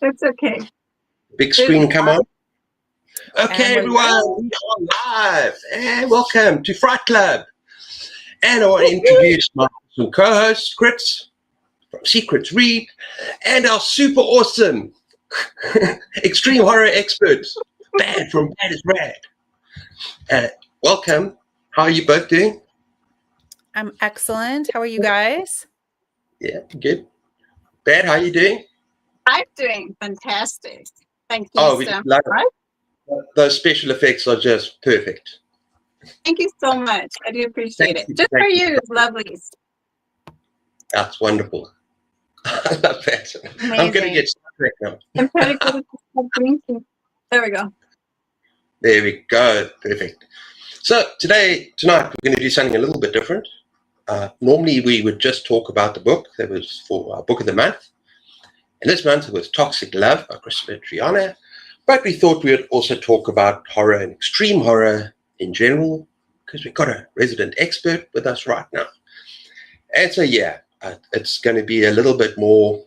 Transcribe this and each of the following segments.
That's okay. Big screen come on. Okay, And everyone, we are live, and welcome to Fright Club. And I want to introduce my awesome co-hosts, Chris from Secrets Read, and our super awesome extreme horror expert, Bad from Bad is Rad. Welcome. How are you both doing? I'm excellent. How are you guys? Yeah, good. Bad, how are you doing? I'm doing fantastic. Thank you Oh, we so love much. it. Those special effects are just perfect. Thank you so much. I do appreciate Thank it. you. Just Thank for you. you, lovelies. That's wonderful. I love that. I'm going to get stuck now. I'm trying to go to the drinking. There we go. There we go. Perfect. So tonight, we're going to do something a little bit different. Normally, we would just talk about the book that was for our book of the month. And this month, it was Toxic Love by Christopher Triana. But we thought we would also talk about horror and extreme horror in general, because we've got a resident expert with us right now. And so, it's going to be a little bit more,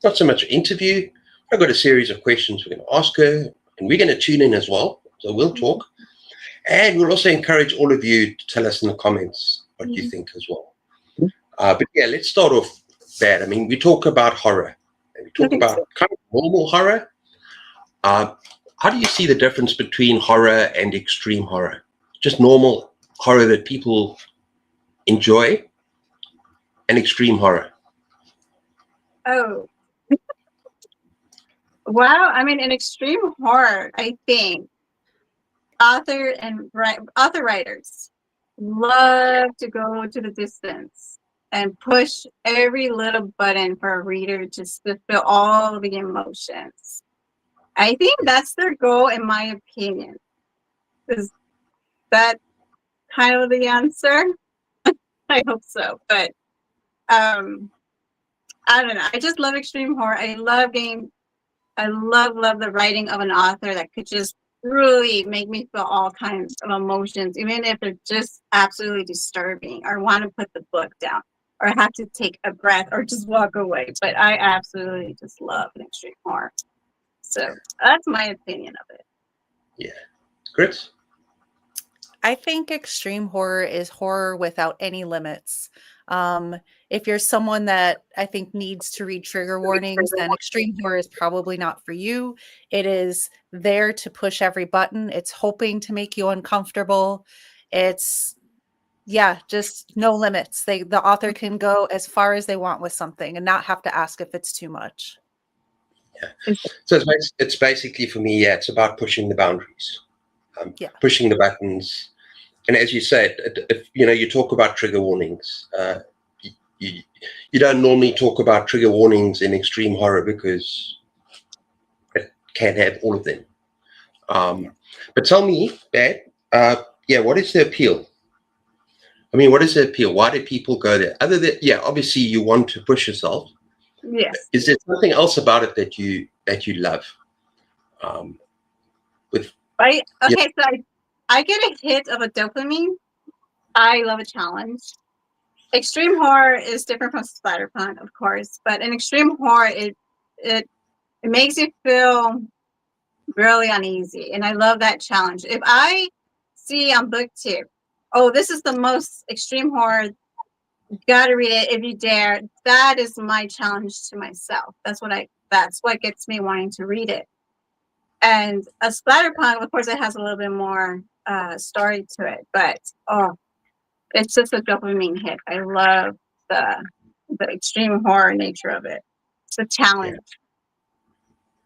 not so much an interview. I've got a series of questions we're going to ask her, and we're going to tune in as well. So we'll talk. And we'll also encourage all of you to tell us in the comments what you think as well. But yeah, let's start off bad. I mean, we talk about horror. And we talk about kind of normal horror. How do you see the difference between horror and extreme horror? Just normal horror that people enjoy and extreme horror. Oh. Wow. I mean, in extreme horror, I think author writers love to go to the distance and push every little button for a reader just to feel all the emotions. I think that's their goal, in my opinion. Is that kind of the answer? I hope so. But I don't know. I just love extreme horror. I love the writing of an author that could just really make me feel all kinds of emotions, even if they're just absolutely disturbing, or want to put the book down, or have to take a breath, or just walk away. But I absolutely just love an extreme horror. So that's my opinion of it. Yeah. Chris? I think extreme horror is horror without any limits. If you're someone that I think needs to read trigger warnings, then extreme horror is probably not for you. It is there to push every button. It's hoping to make you uncomfortable. It's, just no limits. The author can go as far as they want with something and not have to ask if it's too much. Yeah. So it's basically, for me, it's about pushing the boundaries, pushing the buttons. And as you said, if you talk about trigger warnings, you don't normally talk about trigger warnings in extreme horror because it can't have all of them. But tell me, Dad, what is the appeal? I mean, what is the appeal? Why do people go there? Other than, obviously you want to push yourself. Yes. Is there something else about it that you love? So I get a hit of a dopamine. I love a challenge. Extreme horror is different from splatterpunk, of course, but in extreme horror, it makes you feel really uneasy, and I love that challenge. If I see on BookTube, this is the most extreme horror, you gotta read it if you dare. That is my challenge to myself. That's what gets me wanting to read it. And a splatterpunk, of course, it has a little bit more story to it, but it's just a dopamine hit. I love the extreme horror nature of it. It's a challenge.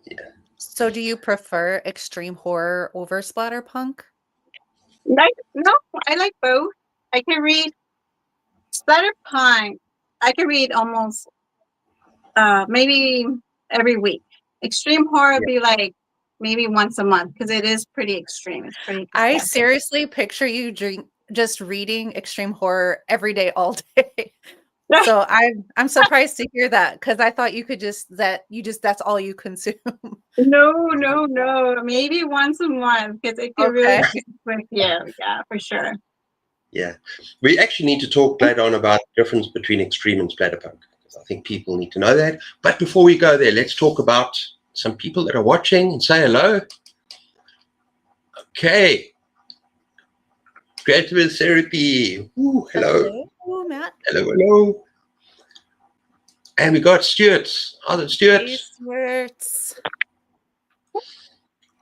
Yeah. So do you prefer extreme horror over splatterpunk? No, I like both. I can read splatterpunk. I can read almost maybe every week. Extreme horror be like maybe once a month, because it is pretty extreme. It's pretty. I seriously picture you just reading extreme horror every day, all day. So I'm surprised to hear that, because I thought you could that's all you consume. No. Maybe once a month, because it can really for sure. Yeah. We actually need to talk later on about the difference between extreme and splatterpunk. I think people need to know that. But before we go there, let's talk about some people that are watching and say hello. Okay. Creative Therapy. Ooh, hello. Hello, Matt. Hello, hello. And we got Stuart. Other Stuart. Hey, Stuart.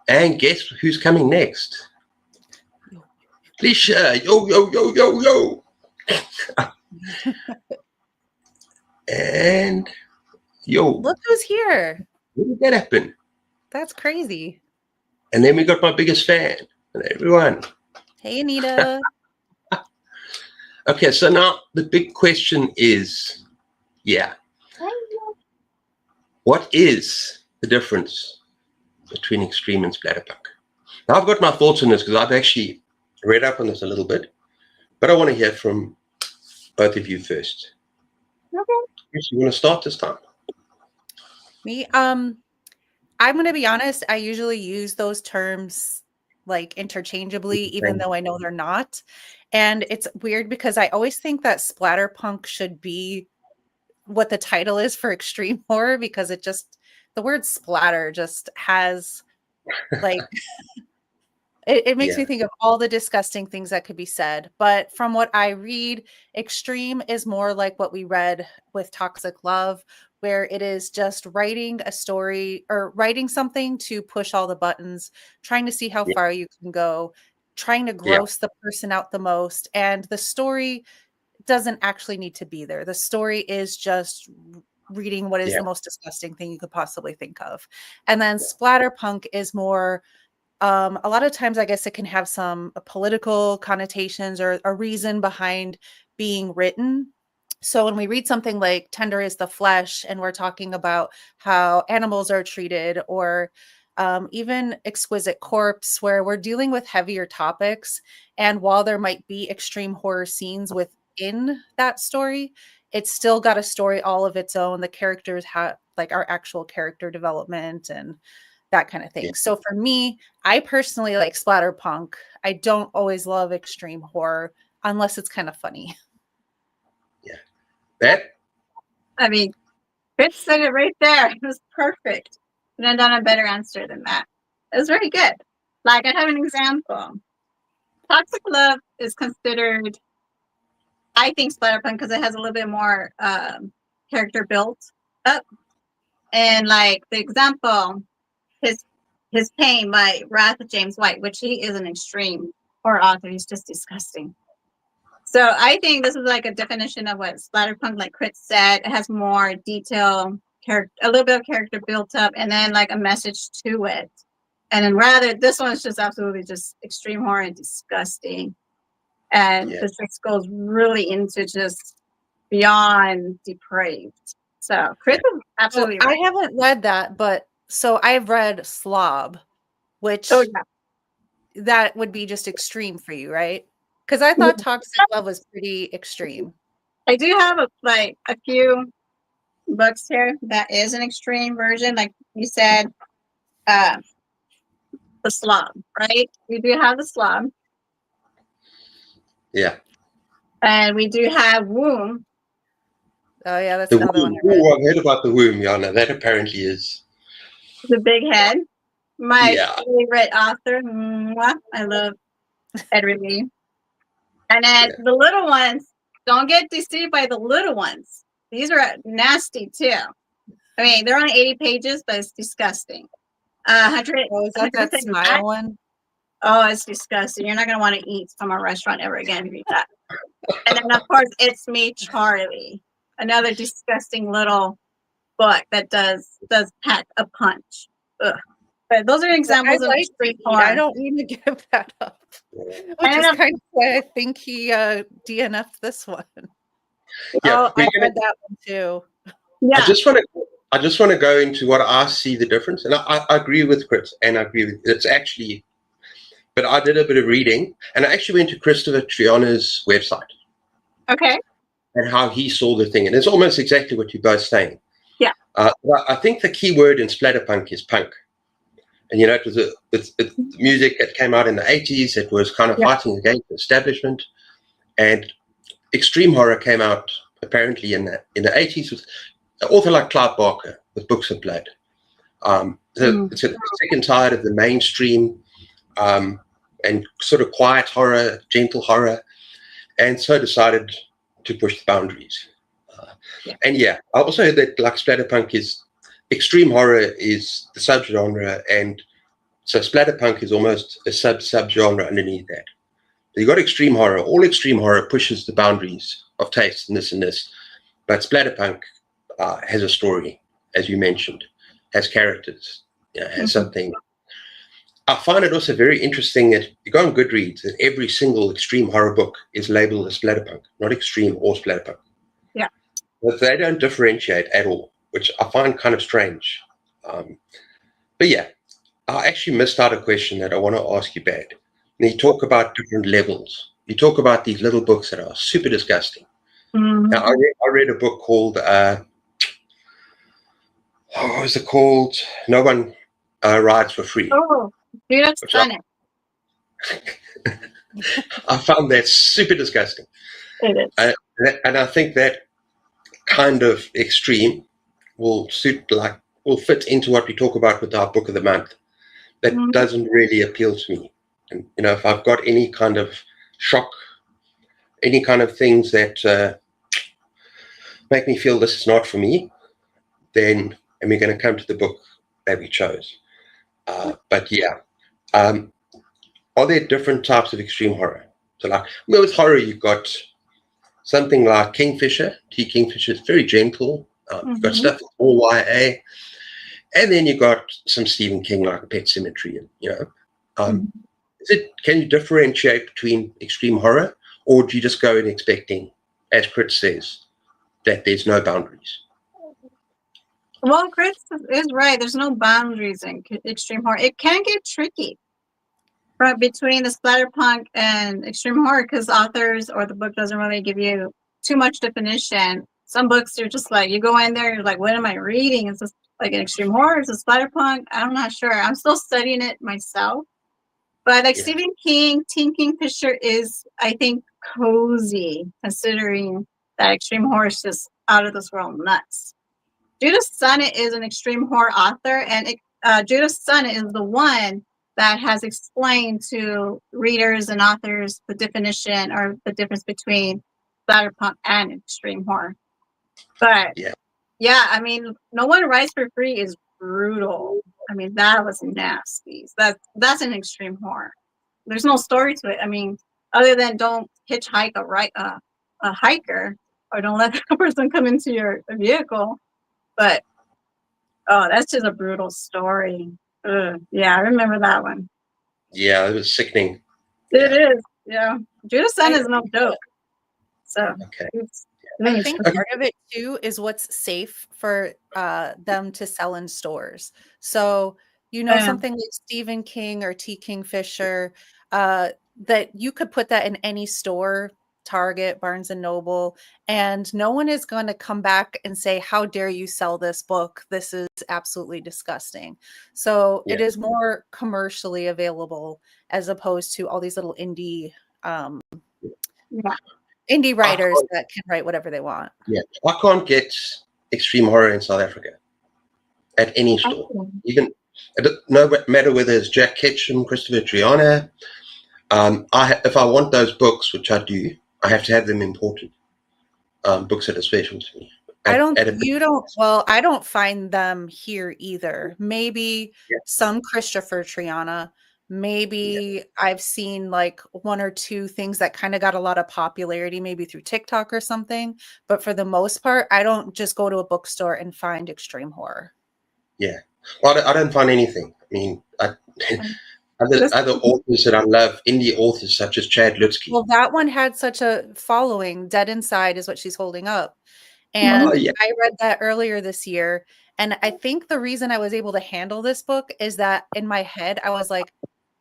And guess who's coming next? Yo. Felicia. Yo, yo, yo, yo, yo. And yo. Look who's here. When did that happen? That's crazy. And then we got my biggest fan. And everyone. Hey, Anita. Okay, so now the big question is, what is the difference between extreme and splatterpunk? Now, I've got my thoughts on this because I've actually read up on this a little bit, but I want to hear from both of you first. Okay. Chris, you want to start this time? Me, I'm going to be honest. I usually use those terms like interchangeably, even though I know they're not. And it's weird because I always think that splatterpunk should be what the title is for extreme horror, because it just, the word splatter just has like, it makes me think of all the disgusting things that could be said. But from what I read, extreme is more like what we read with Toxic Love, where it is just writing a story or writing something to push all the buttons, trying to see how far you can go, trying to gross the person out the most. And the story doesn't actually need to be there. The story is just reading what is the most disgusting thing you could possibly think of. And then splatterpunk is more, a lot of times I guess it can have some political connotations or a reason behind being written. So when we read something like Tender is the Flesh, and we're talking about how animals are treated, or even Exquisite Corpse, where we're dealing with heavier topics. And while there might be extreme horror scenes within that story, it's still got a story all of its own. The characters have like our actual character development and that kind of thing. So for me, I personally like splatterpunk. I don't always love extreme horror unless it's kind of funny. That? I mean, Chris said it right there. It was perfect. Couldn't have done a better answer than that. It was very good. Like, I have an example. Toxic Love is considered, I think, splatterpunk because it has a little bit more character built up. And like the example, his Pain by Wrath of James White, which he is an extreme horror author. He's just disgusting. So I think this is like a definition of what splatterpunk, like Chris said. It has more detail, a little bit of character built up, and then like a message to it. And then rather, this one is just absolutely just extreme horror and disgusting. And this just goes really into just beyond depraved. So Chris is absolutely right. I haven't read that, but so I've read Slob, which that would be just extreme for you, right? Because I thought Toxic Love was pretty extreme. I do have a few books here that is an extreme version, like you said, the Slob, right? We do have the Slob. Yeah. And we do have Womb. Oh yeah, that's the another womb. one. Oh, I've heard about the womb, Yana. That apparently is The Big Head. My favorite author. I love Edward Lee. And then the little ones, don't get deceived by the little ones. These are nasty too. I mean, they're only 80 pages, but it's disgusting. 100. Is that Smile one? Oh, it's disgusting. You're not going to want to eat from a restaurant ever again if you read that. And then, of course, It's Me, Charlie. Another disgusting little book that does pack a punch. Ugh. But those are examples of extreme horror. I don't mean to give that up. Which is kind of why I think he DNF'd this one. Yeah, I read that one too. Yeah. I just want to go into what I see the difference, and I agree with Chris, and I agree with it's actually. But I did a bit of reading, and I actually went to Christopher Triana's website. Okay. And how he saw the thing, and it's almost exactly what you're both saying. Yeah. I think the key word in splatterpunk is punk. And, it was it's music that came out in the 80s. It was kind of fighting against the establishment. And extreme horror came out apparently in the 80s with an author like Clive Barker with Books of Blood. So it's sick and tired of the mainstream and sort of quiet horror, gentle horror, and so decided to push the boundaries. And yeah, I also heard that like splatterpunk is extreme horror is the subgenre, and so splatterpunk is almost a subgenre underneath that. So you got extreme horror. All extreme horror pushes the boundaries of taste and this, but splatterpunk has a story, as you mentioned, has characters, has something. I find it also very interesting that you go on Goodreads and every single extreme horror book is labeled as splatterpunk, not extreme or splatterpunk. Yeah. But they don't differentiate at all, which I find kind of strange. But yeah, I actually missed out a question that I want to ask you, Bad. And you talk about different levels. You talk about these little books that are super disgusting. Now, I read a book called, what was it called? No One Rides for Free. Oh, dude, that's funny. I found that super disgusting. It is. And I think that kind of extreme will fit into what we talk about with our book of the month. That doesn't really appeal to me. And, if I've got any kind of shock, any kind of things that make me feel this is not for me, then we're going to come to the book that we chose. But yeah, are there different types of extreme horror? So like with horror, you've got something like Kingfisher. Kingfisher is very gentle. You've got stuff all YA. And then you've got some Stephen King, like Pet Sematary. Can you differentiate between extreme horror, or do you just go in expecting, as Chris says, that there's no boundaries? Well, Chris is right. There's no boundaries in extreme horror. It can get tricky between the splatterpunk and extreme horror because authors or the book doesn't really give you too much definition. Some books you're just like, you go in there, you're like, what am I reading? Is this like an extreme horror? Is it splatterpunk? I'm not sure. I'm still studying it myself. But like Stephen King, Teen Kingfisher is, I think, cozy considering that extreme horror is just out of this world nuts. Judith Sonnett is an extreme horror author, and Judith Sonnett is the one that has explained to readers and authors the definition or the difference between splatterpunk and extreme horror. But I mean, No One Rides for Free is brutal. I mean, that was nasty. That's an extreme horror. There's no story to it. I mean, other than don't hitchhike a hiker or don't let a person come into your vehicle. But that's just a brutal story. Yeah, I remember that one. Yeah, it was sickening. It is. Yeah, Judith Sonnett is no joke. So okay. I think part of it too is what's safe for them to sell in stores. So, something like Stephen King or T. Kingfisher, that you could put that in any store, Target, Barnes and Noble, and no one is going to come back and say, how dare you sell this book? This is absolutely disgusting. So it is more commercially available as opposed to all these little indie writers that can write whatever they want. Yeah, I can't get extreme horror in South Africa at any store. Even no matter whether it's Jack Ketchum, Christopher Triana. If I want those books, which I do, I have to have them imported. Books that are special to me. I don't find them here either. Maybe some Christopher Triana. Maybe I've seen like one or two things that kind of got a lot of popularity, maybe through TikTok or something. But for the most part, I don't just go to a bookstore and find extreme horror. Yeah. Well, I don't find anything. I mean, other authors that I love, indie authors such as Chad Lutzke. Well, that one had such a following. Dead Inside is what she's holding up. And I read that earlier this year. And I think the reason I was able to handle this book is that in my head, I was like,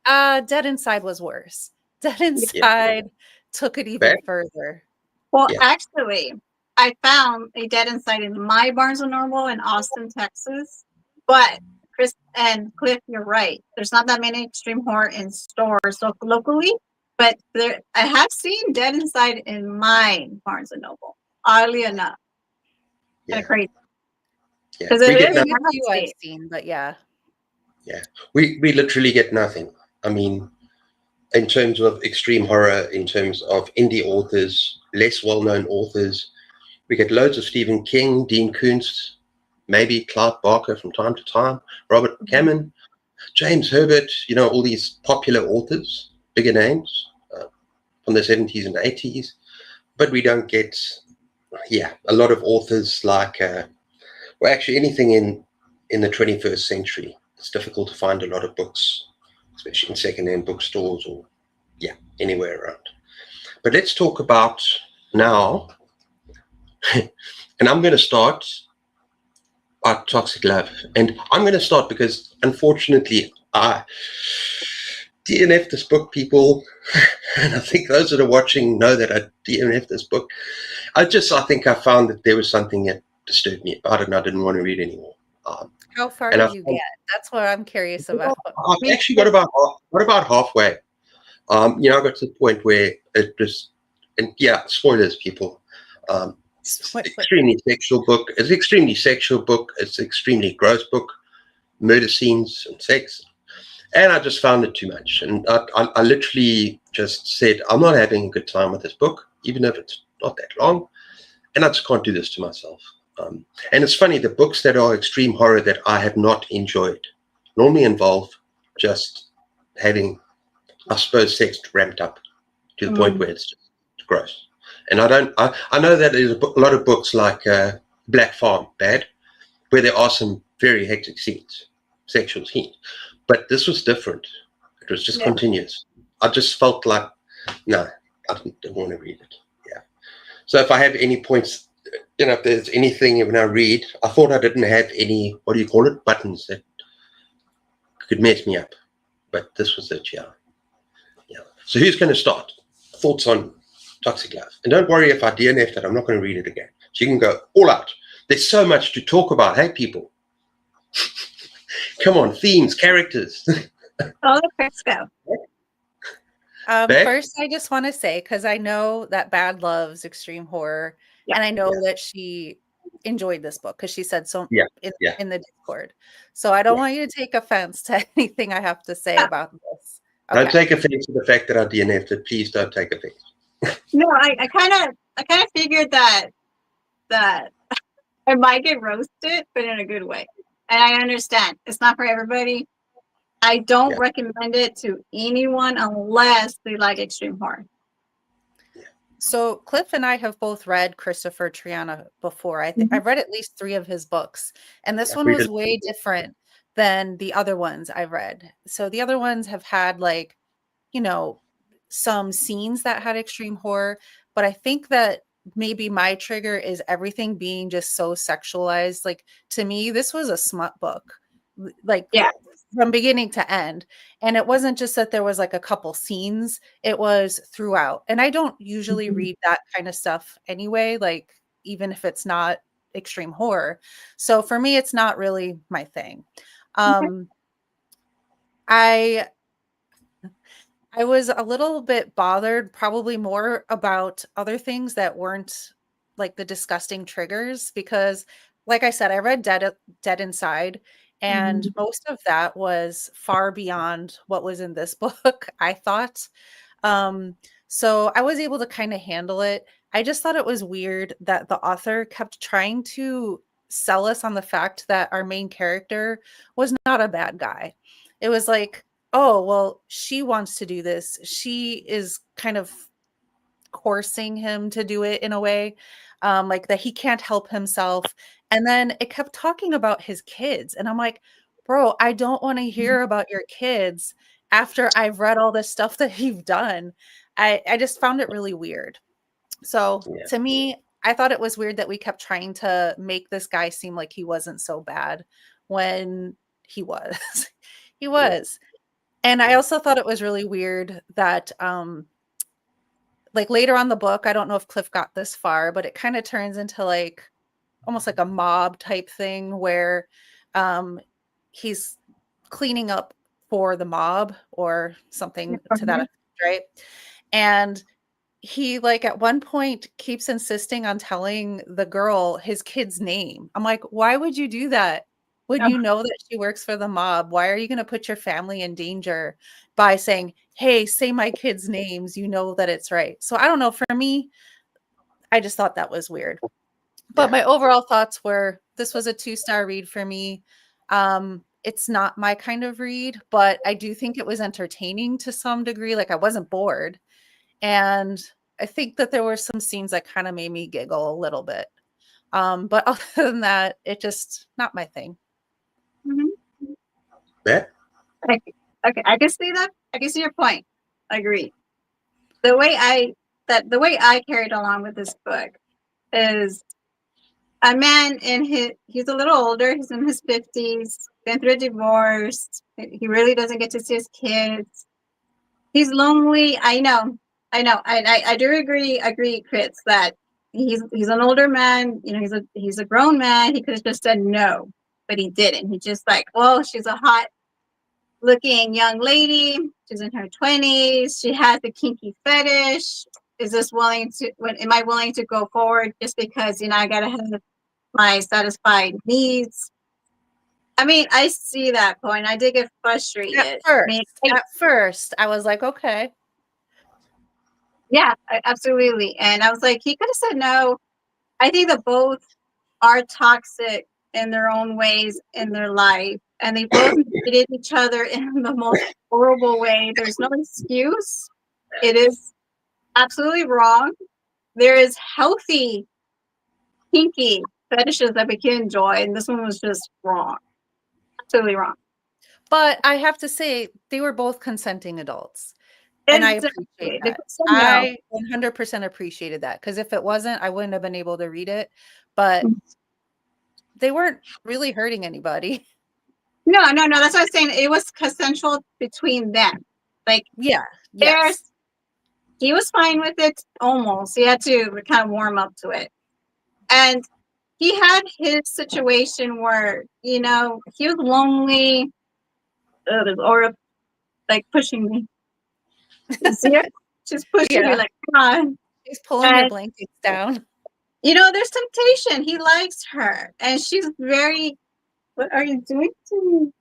Dead Inside was worse. Dead Inside took it even further. Well, actually, I found a Dead Inside in my Barnes & Noble in Austin, Texas. But Chris and Cliff, you're right. There's not that many extreme horror in stores locally. But I have seen Dead Inside in my Barnes & Noble. oddly enough. Kind Yeah. of crazy. Yeah. Because We it get is Maybe a few I've nasty. seen, but yeah. Yeah, we literally get nothing. I mean, in terms of extreme horror, in terms of indie authors, less well-known authors, we get loads of Stephen King, Dean Koontz, maybe Clive Barker from time to time, Robert Cameron, James Herbert, all these popular authors, bigger names from the 70s and 80s. But we don't get, a lot of authors like, well, actually anything in the 21st century. It's difficult to find a lot of books, especially in second-hand bookstores or, anywhere around. But let's talk about now, and I'm going to start at Toxic Love. And I'm going to start because, unfortunately, I DNF this book, people. And I think those that are watching know that I DNF this book. I think I found that there was something that disturbed me about it, and I didn't want to read anymore. How far And did you get? That's what I'm curious about. I've actually got about halfway. I got to the point where it just, and spoilers, people. It's extremely sexual book. It's an extremely sexual book. It's an extremely gross book. Murder scenes and sex. And I just found it too much. And I literally just said, I'm not having a good time with this book, even if it's not that long. And I just can't do this to myself. And it's funny, the books that are extreme horror that I have not enjoyed normally involve just having, I suppose, sex ramped up to the point where it's just gross. And I know that there's a lot of books like Black Farm, bad, where there are some very hectic scenes, sexual scenes. But this was different. It was just continuous. I just felt like, no, I didn't want to read it. Yeah. So if I have any points, if there's anything when I read, I thought I didn't have any, what do you call it, buttons that could mess me up. But this was it, yeah. So who's going to start? Thoughts on Toxic Love? And don't worry if I DNF that, I'm not going to read it again. So you can go all out. There's so much to talk about. Hey, people. Come on, themes, characters. All the quick go. First, I just want to say, because I know that Bad loves extreme horror, and I know that she enjoyed this book because she said so in the Discord. So I don't want you to take offense to anything I have to say about this. Okay. Don't take offense to the fact that I DNF'd it. Please don't take offense. No, I kind of figured that I might get roasted, but in a good way. And I understand it's not for everybody. I don't recommend it to anyone unless they like extreme horror. So Cliff and I have both read Christopher Triana before. I've read at least 3 of his books, and this one was way different than the other ones I've read. So the other ones have had some scenes that had extreme horror, but I think that maybe my trigger is everything being just so sexualized. Like, to me, this was a smut book, from beginning to end. And it wasn't just that there was like a couple scenes, it was throughout. And I don't usually read that kind of stuff anyway, like even if it's not extreme horror. So for me, it's not really my thing. I was a little bit bothered, probably more about other things that weren't like the disgusting triggers, because like I said, I read Dead Inside, and most of that was far beyond what was in this book, I thought. So I was able to kind of handle it. I just thought it was weird that the author kept trying to sell us on the fact that our main character was not a bad guy. It was like, oh, well, she wants to do this. She is kind of coercing him to do it in a way, like that he can't help himself. And then it kept talking about his kids. And I'm like, bro, I don't want to hear about your kids after I've read all this stuff that you've done. I just found it really weird. So to me, I thought it was weird that we kept trying to make this guy seem like he wasn't so bad when he was. He was. And I also thought it was really weird that like later on the book, I don't know if Cliff got this far, but it kind of turns into like almost like a mob type thing where he's cleaning up for the mob or something to that effect, right? And he like at one point keeps insisting on telling the girl his kid's name. I'm like, why would you do that when Oh, you know that she works for the mob? Why are you going to put your family in danger by saying, hey, say my kids' names? You know that it's right. So I don't know. For me, I just thought that was weird. But Yeah. my overall thoughts were this was a 2-star read for me. It's not my kind of read, but I do think it was entertaining to some degree. Like I wasn't bored. And I think that there were some scenes that kind of made me giggle a little bit. But other than that, it just not my thing. mhm. Yeah. Okay. Okay, I can see that. I can see your point. Agree. The way I carried along with this book is a man he's a little older, he's in his 50s, been through a divorce, he really doesn't get to see his kids. He's lonely. I do agree, Chris, that he's an older man, he's a grown man. He could have just said no, but he didn't. He just like, well, she's a hot looking young lady. She's in her 20s. She has a kinky fetish. Am I willing to go forward just because, I got to have my satisfied needs? I mean, I see that point. I did get frustrated. At first, I was like, okay. Yeah, absolutely. And I was like, he could have said no. I think that both are toxic in their own ways in their life, and they both treated each other in the most horrible way. There's no excuse. It is absolutely wrong. There is healthy, kinky fetishes that we can enjoy, and this one was just wrong. Absolutely wrong. But I have to say, they were both consenting adults. And I Exactly. appreciate They that. could say no. I 100% appreciated that because if it wasn't, I wouldn't have been able to read it. But they weren't really hurting anybody. No. That's what I'm saying. It was consensual between them. Like, Yeah. Yes. he was fine with it almost. He had to kind of warm up to it. And he had his situation where, he was lonely. There's Aura like pushing me. You see her? She's pushing me Yeah. like, come on. He's pulling your blankets down. There's temptation. He likes her. And she's very, what are you doing to me?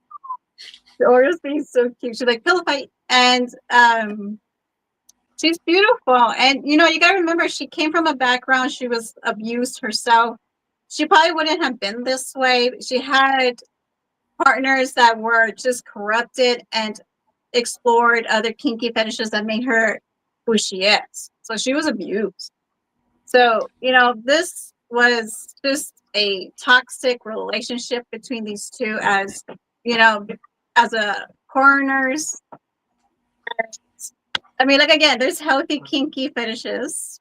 The Aura's being so cute. She's like, pillow fight. And she's beautiful. And, you got to remember, she came from a background, she was abused herself. She probably wouldn't have been this way. She had partners that were just corrupted and explored other kinky fetishes that made her who she is. So she was abused. So, this was just a toxic relationship between these two as a coroners. I mean, like, again, there's healthy kinky fetishes.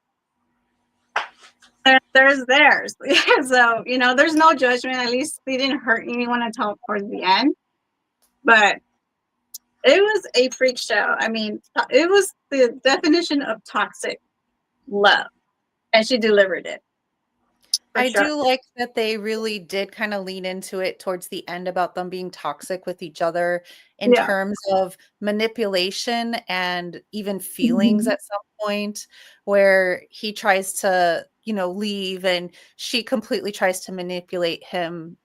There's theirs. So, there's no judgment. At least they didn't hurt anyone until towards the end. But it was a freak show. I mean, it was the definition of toxic love. And she delivered it. I Sure. do like that they really did kind of lean into it towards the end about them being toxic with each other in terms of manipulation and even feelings at some point where he tries to, leave and she completely tries to manipulate him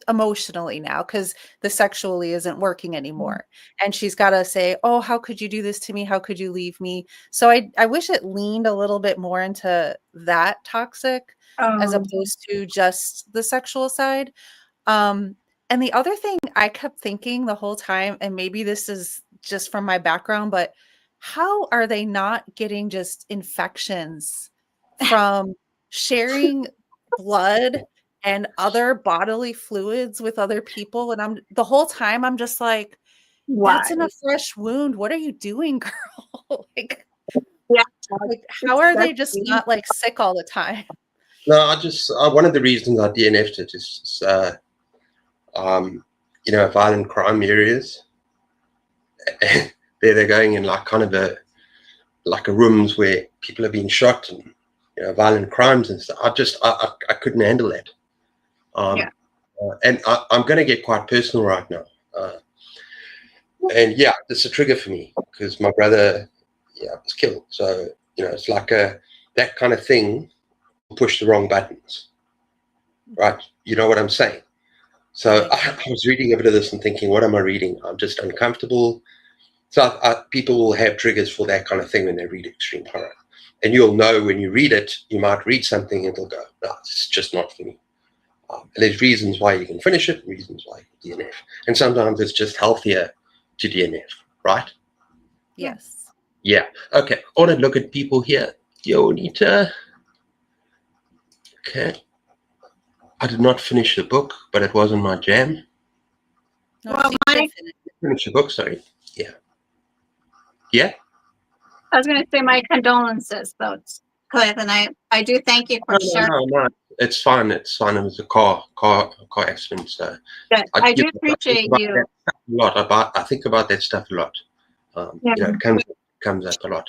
emotionally now because the sexually isn't working anymore. And she's got to say, oh, how could you do this to me? How could you leave me? So I wish it leaned a little bit more into that toxic as opposed to just the sexual side. And the other thing I kept thinking the whole time, and maybe this is just from my background, but how are they not getting just infections from sharing blood and other bodily fluids with other people? And the whole time I'm just like, that's in a fresh wound. What are you doing, girl? like how are they just not like sick all the time? No, one of the reasons I DNF'd it is, violent crime areas. They're going in like kind of a rooms where people have been shot and violent crimes and stuff. I couldn't handle that. And I'm going to get quite personal right now. And yeah, it's a trigger for me because my brother, was killed. So It's like that kind of thing will push the wrong buttons, right? You know what I'm saying? So I was reading a bit of this and thinking, what am I reading? I'm just uncomfortable. So people will have triggers for that kind of thing when they read extreme horror. And you'll know when you read it, you might read something and it'll go, no, it's just not for me. And there's reasons why you can finish it, reasons why you DNF. And sometimes it's just healthier to DNF, right? Yes. Yeah. Okay. I want to look at people here. Yonita. Okay. I did not finish the book, but it wasn't my jam. No, Well, Finish the book, sorry. Yeah. Yeah? I was going to say my condolences, though, Cliff, and I do thank you for sharing. No. It's fine. It's fine. It was a car accident. So I do appreciate you. A lot. I think about that stuff a lot. It comes up a lot.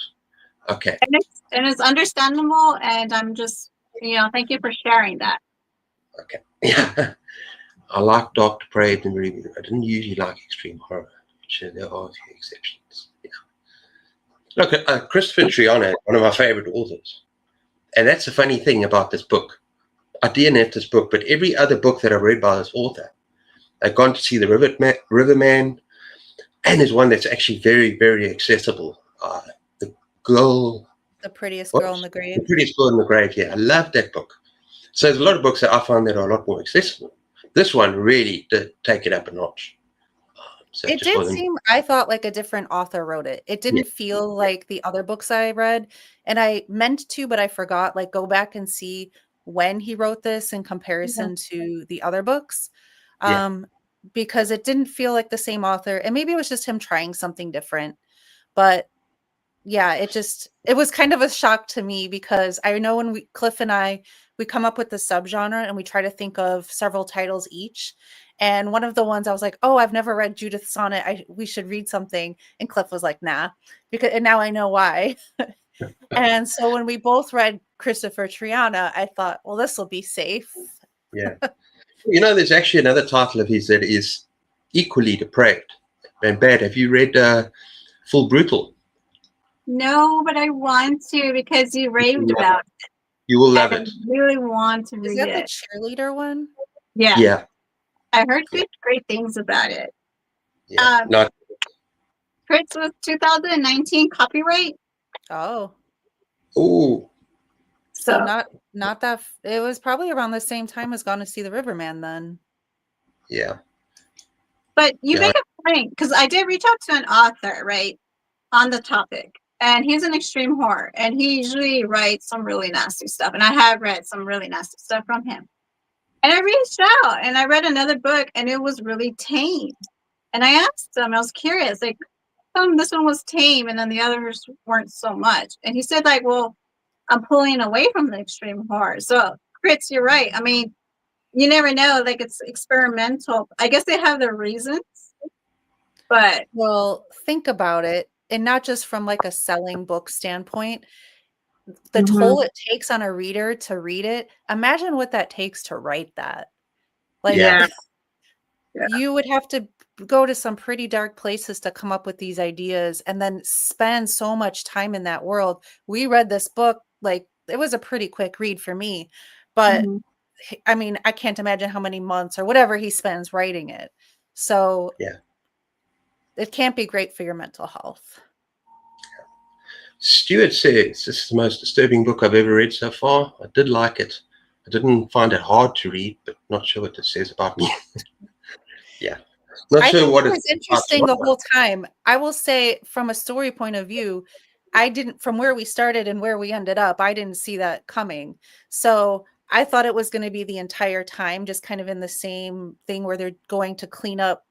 Okay. And it's understandable, and I'm just, thank you for sharing that. Okay. Yeah. I like dark, depraved, and really. I didn't usually like extreme horror, which there are a few exceptions. Yeah. Look, Christopher Triana, one of my favorite authors, and that's the funny thing about this book. I DNF'd this book, but every other book that I've read by this author, I've gone to see The Riverman, and there's one that's actually very, very accessible. The Prettiest girl in the grave. The Prettiest Girl in the Grave. Yeah, I love that book. So there's a lot of books that I find that are a lot more accessible. This one really did take it up a notch. It did seem, I thought, like a different author wrote it. It didn't feel like the other books I read, and I meant to, but I forgot. Like, go back and see when he wrote this in comparison to the other books, because it didn't feel like the same author, and maybe it was just him trying something different. But yeah, it was kind of a shock to me, because I know when Cliff and I, we come up with the subgenre and we try to think of several titles each. And one of the ones I was like, oh, I've never read Judith Sonnet. We should read something. And Cliff was like, nah, and now I know why. And so when we both read Christopher Triana, I thought, well, this will be safe. Yeah. There's actually another title of his that is equally depraved and bad. Have you read Full Brutal? No, but I want to, because you raved about it. You will love it. I really want to read it. Is that the cheerleader one? Yeah. Yeah. I heard great things about it. Yeah. Fritz was 2019 copyright. Oh. Oh. So not that. It was probably around the same time as Gone to See the Riverman then. Yeah. But you make a point, because I did reach out to an author, right, on the topic. And he's an extreme horror, and he usually writes some really nasty stuff. And I have read some really nasty stuff from him. And I reached out, and I read another book, and it was really tame. And I asked him, I was curious, like, this one was tame, and then the others weren't so much. And he said, like, well, I'm pulling away from the extreme horror. So, Fritz, you're right. I mean, you never know. Like, it's experimental. I guess they have their reasons. But well, think about it, and not just from like a selling book standpoint. The toll it takes on a reader to read it. Imagine what that takes to write that. Like, you would have to go to some pretty dark places to come up with these ideas, and then spend so much time in that world. We read this book, like, it was a pretty quick read for me, but I mean, I can't imagine how many months or whatever he spends writing it. So it can't be great for your mental health. Stuart says, this is the most disturbing book I've ever read so far. I did like it. I didn't find it hard to read, but not sure what this says about me. Not I sure think what it was interesting the whole time. I will say, from a story point of view, from where we started and where we ended up, I didn't see that coming. So I thought it was going to be the entire time just kind of in the same thing where they're going to clean up,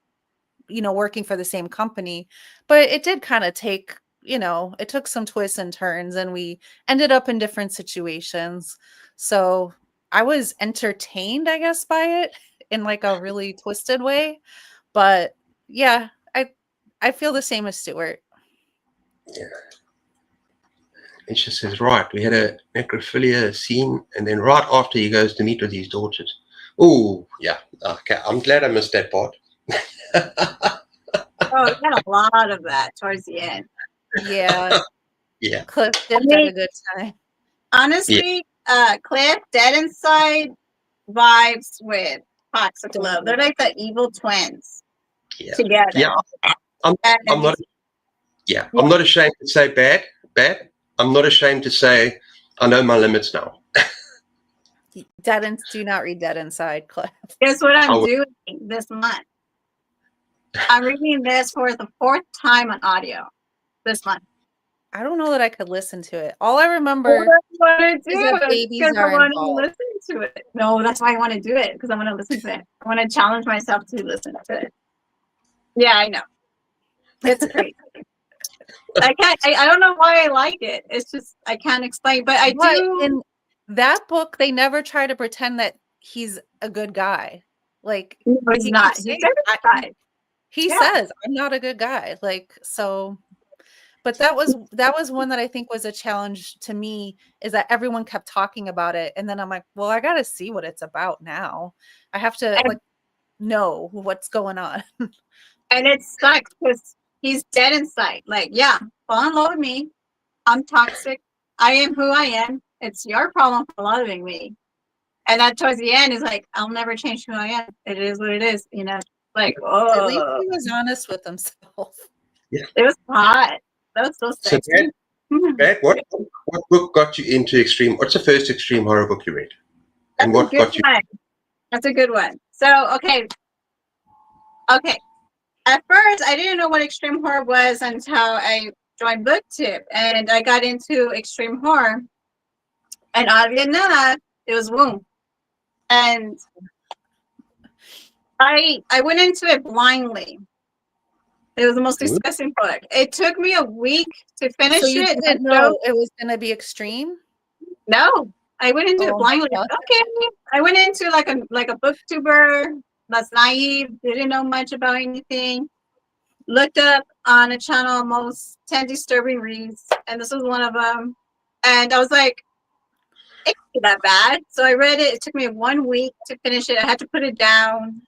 working for the same company. But it did kind of take, it took some twists and turns, and we ended up in different situations. So I was entertained, I guess, by it in like a really twisted way. But yeah, I feel the same as Stuart. Yeah. And she says, right, we had a necrophilia scene, and then right after he goes to meet with his daughters. Oh, yeah. Okay, I'm glad I missed that part. Oh, we had a lot of that towards the end. Yeah. Yeah. Cliff I dipped at mean, a good time. honestly, Cliff, Dead Inside vibes with Toxic Love. They're like the evil twins Yeah. together. Yeah. I'm And not. Yeah. I'm not ashamed to say bad. I'm not ashamed to say I know my limits now. Do not read Dead Inside, Cliff. guess what I I'm will- doing this month? I'm reading this for the 4th time on audio this month. I don't know that I could listen to it. All I Well, remember that's what I is do. that It's babies because I are want to involved. listen to it. No, that's why I want to do it, because I want to listen to it. I want to challenge myself to listen to it. Yeah, I know. It's crazy. I don't know why I like it. It's just, I can't explain, but I But do. in that book, they never try to pretend that he's a good guy. Like, No, he's he not. keeps He's saying, terrified. he Yeah. says, I'm not a good guy. Like, so, but that was one that I think was a challenge to me, is that everyone kept talking about it. And then I'm like, well, I got to see what it's about now. I have to And, know what's going on. and it sucks because he's dead inside. Like, yeah, fall in love with me. I'm toxic. I am who I am. It's your problem for loving me. And that towards the end is like, I'll never change who I am. It is what it is, you know. Like, At least oh, he was honest with himself. Yeah. it was hot. That was so So, sexy. Brad, what book got you into extreme? What's the first extreme horror book you read? And That's a what good got you? one. That's a good one. So, okay. At first, I didn't know what extreme horror was until I joined BookTip, and I got into extreme horror. And oddly enough, it was Womb. And I went into it blindly. It was the most Womb? disgusting book. It took me a week to finish So you it. didn't know it was going to be extreme? No, I went into it Oh my blindly. God. Okay, I went into like a booktuber that's naive, didn't know much about anything. Looked up on a channel most 10 disturbing reads, and this was one of them. And I was like, it can't be that bad. So I read it. It took me 1 week to finish it. I had to put it down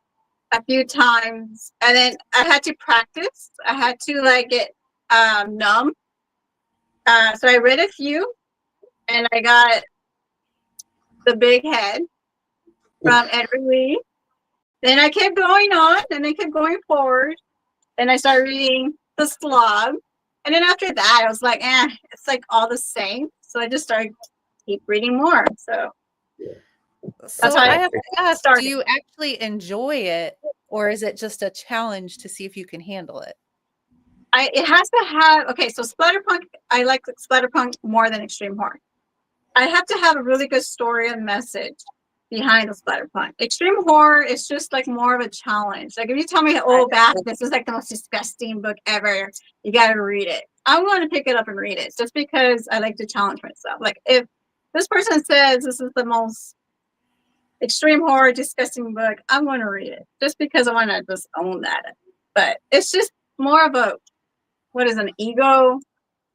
a few times, and then I had to practice. I had to like get numb. So I read a few, and I got The Big Head from Edward Lee. Then I kept going on, and I kept going forward. Then I started reading The Slob. And then after that, I was like, it's like all the same. So I just started keep reading more. So that's So how I I have to ask, started. do you actually enjoy it, or is it just a challenge to see if you can handle it? It has to have, okay, so Splatterpunk, I like Splatterpunk more than extreme horror. I have to have a really good story and message behind the Splatterpunk. Extreme horror is just like more of a challenge. Like if you tell me, oh, back, this is like the most disgusting book ever, you gotta read it. I'm going to pick it up and read it just because I like to challenge myself. Like if this person says this is the most extreme horror disgusting book, I'm going to read it just because I want to just own that. But it's just more of a, what is an ego?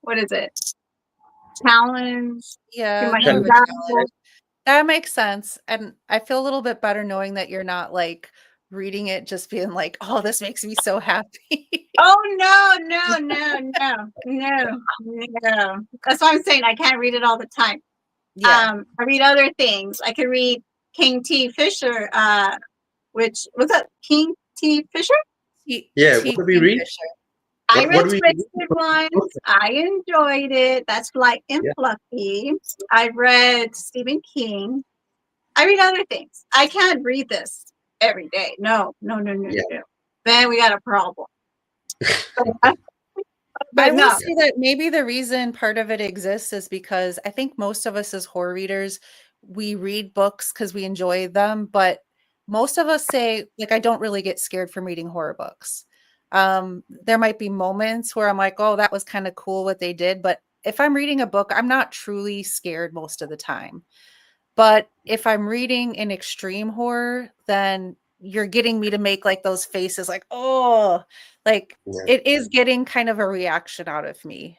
What is it? Challenge to Yeah, my more of a ego. challenge. That makes sense. And I feel a little bit better knowing that you're not like reading it just being like, oh, this makes me so happy. Oh no. That's why I'm saying I can't read it all the time. Yeah. I read other things. I could read King T. Fisher, which was that King T. Fisher? Yeah, what did we read? I What read do we Twisted Ones. I enjoyed it. That's Light and Yeah. Fluffy. I read Stephen King. I read other things. I can't read this every day. No. Yeah. Then we got a problem. I But will no, say that maybe the reason part of it exists is because I think most of us as horror readers, we read books because we enjoy them, but most of us say, like, I don't really get scared from reading horror books. There might be moments where I'm like, oh, that was kind of cool what they did, but if I'm reading a book, I'm not truly scared most of the time. But if I'm reading an extreme horror, then you're getting me to make like those faces like, oh, like Yeah. it is getting kind of a reaction out of me.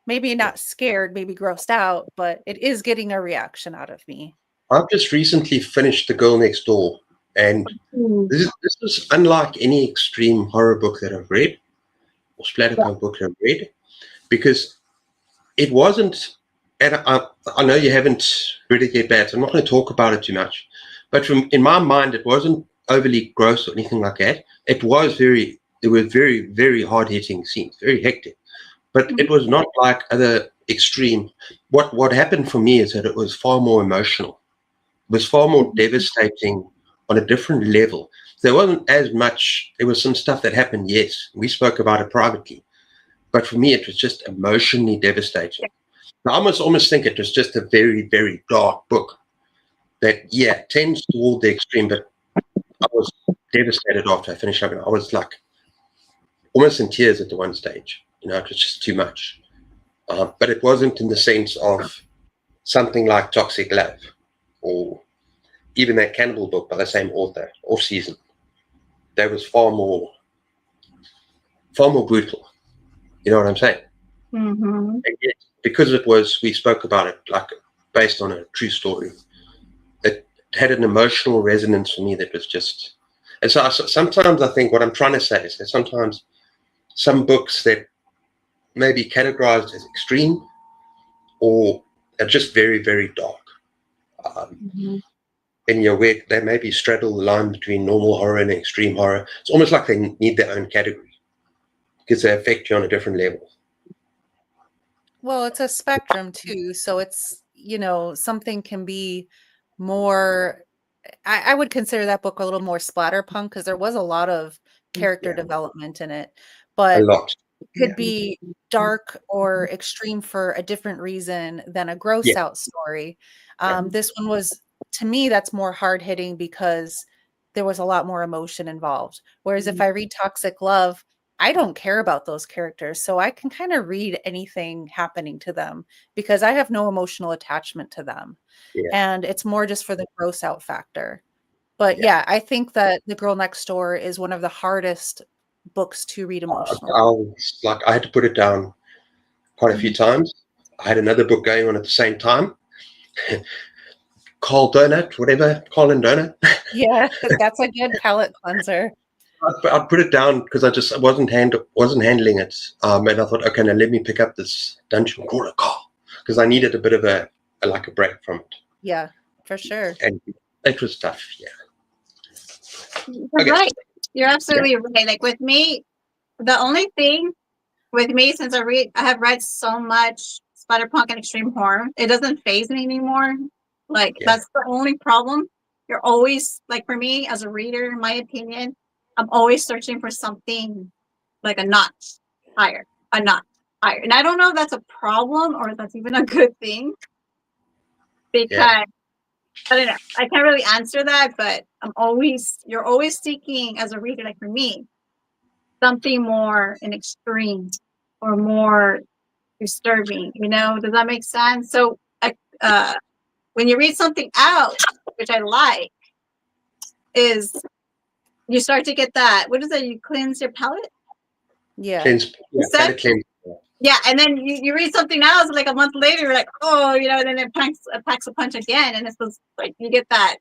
Maybe not scared, maybe grossed out, but it is getting a reaction out of me. I've just recently finished The Girl Next Door, and this is unlike any extreme horror book that I've read or splatterpunk book that I've read, because it wasn't, and I know you haven't read it yet, Bad, so I'm not going to talk about it too much. But in my mind, it wasn't overly gross or anything like that. There were very, very hard-hitting scenes, very hectic. But it was not like other extreme. What happened for me is that it was far more emotional. It was far more devastating on a different level. There wasn't as much. There was some stuff that happened. Yes, we spoke about it privately, but for me, it was just emotionally devastating. I almost think it was just a very, very dark book that, yeah, tends toward the extreme, but I was devastated after I finished up. I was like almost in tears at the one stage. It was just too much. But it wasn't in the sense of something like Toxic Love or even that Cannibal book by the same author, Off Season. That was far more brutal. You know what I'm saying? Mm-hmm. And yet, because we spoke about it like based on a true story, it had an emotional resonance for me that was just. And so sometimes I think what I'm trying to say is that sometimes some books that may be categorized as extreme or are just very, very dark. And where they maybe straddle the line between normal horror and extreme horror. It's almost like they need their own category because they affect you on a different level. Well, it's a spectrum too. So it's, something can be more. I would consider that book a little more splatterpunk because there was a lot of character development in it, A but lot. could Yeah. be dark or extreme for a different reason than a gross Yeah. out story. This one was, to me, that's more hard hitting because there was a lot more emotion involved. Whereas if I read Toxic Love, I don't care about those characters. So I can kind of read anything happening to them because I have no emotional attachment to them. Yeah. And it's more just for the gross out factor. But Yeah. yeah, I think that The Girl Next Door is one of the hardest books to read emotionally. I had to put it down quite a few times. I had another book going on at the same time. Carl and Donut. Yeah, that's a good palate cleanser. I'd put it down because I wasn't handling it. And I thought, okay, now let me pick up this Dungeon Crawler Carl because I needed a bit of a break from it. Yeah, for sure. And it was tough. Yeah. You're right. You're absolutely right. Like with me, the only thing with me, since I have read so much splatterpunk and extreme horror, it doesn't faze me anymore. Like that's the only problem. You're always, like, for me as a reader, in my opinion, I'm always searching for something like a notch higher, and I don't know if that's a problem or if that's even a good thing because I don't know. I can't really answer that, but you're always seeking as a reader, like for me, something more in extreme or more disturbing. Does that make sense? So, when you read something out, which I like, is you start to get that. What is that? You cleanse your palate. Yeah. Palate cleanse. Yeah, and then you read something else like a month later, you're like, oh, and then it packs a punch again, and it's just like you get that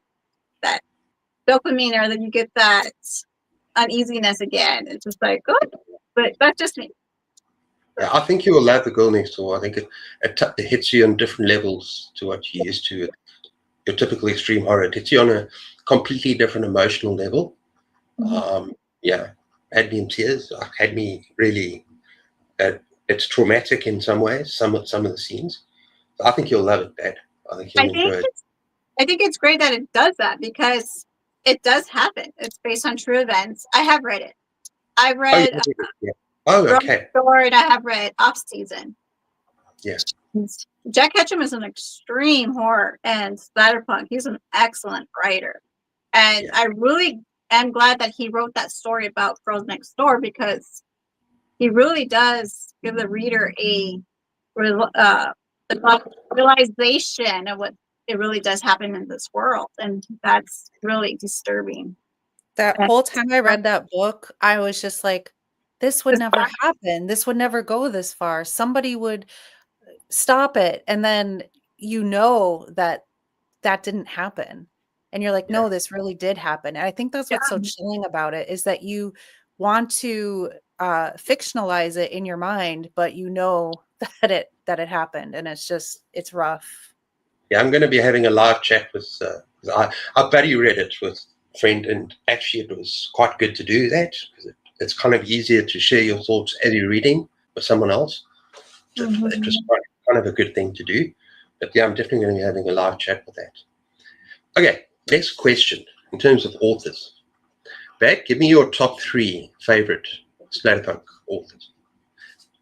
dopamine, or then you get that uneasiness again. It's just like, good, but that's just me. Yeah, I think you will love The Girl Next Door. I think it hits you on different levels to what you used to. Your typical extreme horror. It hits you on a completely different emotional level. Had me in tears. Had me really. It's traumatic in some ways. Some of the scenes. I think you'll love it, Dad. I think you'll enjoy it. I think it's great that it does that because it does happen. It's based on true events. I have read it. I've read okay. Door, and I have read Off Season. Yes. Jack Ketchum is an extreme horror and splatterpunk. He's an excellent writer. And I really am glad that he wrote that story about Girls Next Door because he really does give the reader a realization of what it really does happen in this world. And that's really disturbing. That whole time I read that book, I was just like, this would never happen. This would never go this far. Somebody would stop it. And then that didn't happen. And you're like, no, this really did happen. And I think that's what's so chilling about it is that you want to fictionalize it in your mind, but that it happened, and it's rough. Yeah, I'm going to be having a live chat with. Our buddy read it with a friend, and actually, it was quite good to do that because it's kind of easier to share your thoughts as you're reading with someone else. So it was kind of a good thing to do. But yeah, I'm definitely going to be having a live chat with that. Okay, next question in terms of authors. Beck, give me your top 3 favorite splatterpunk authors.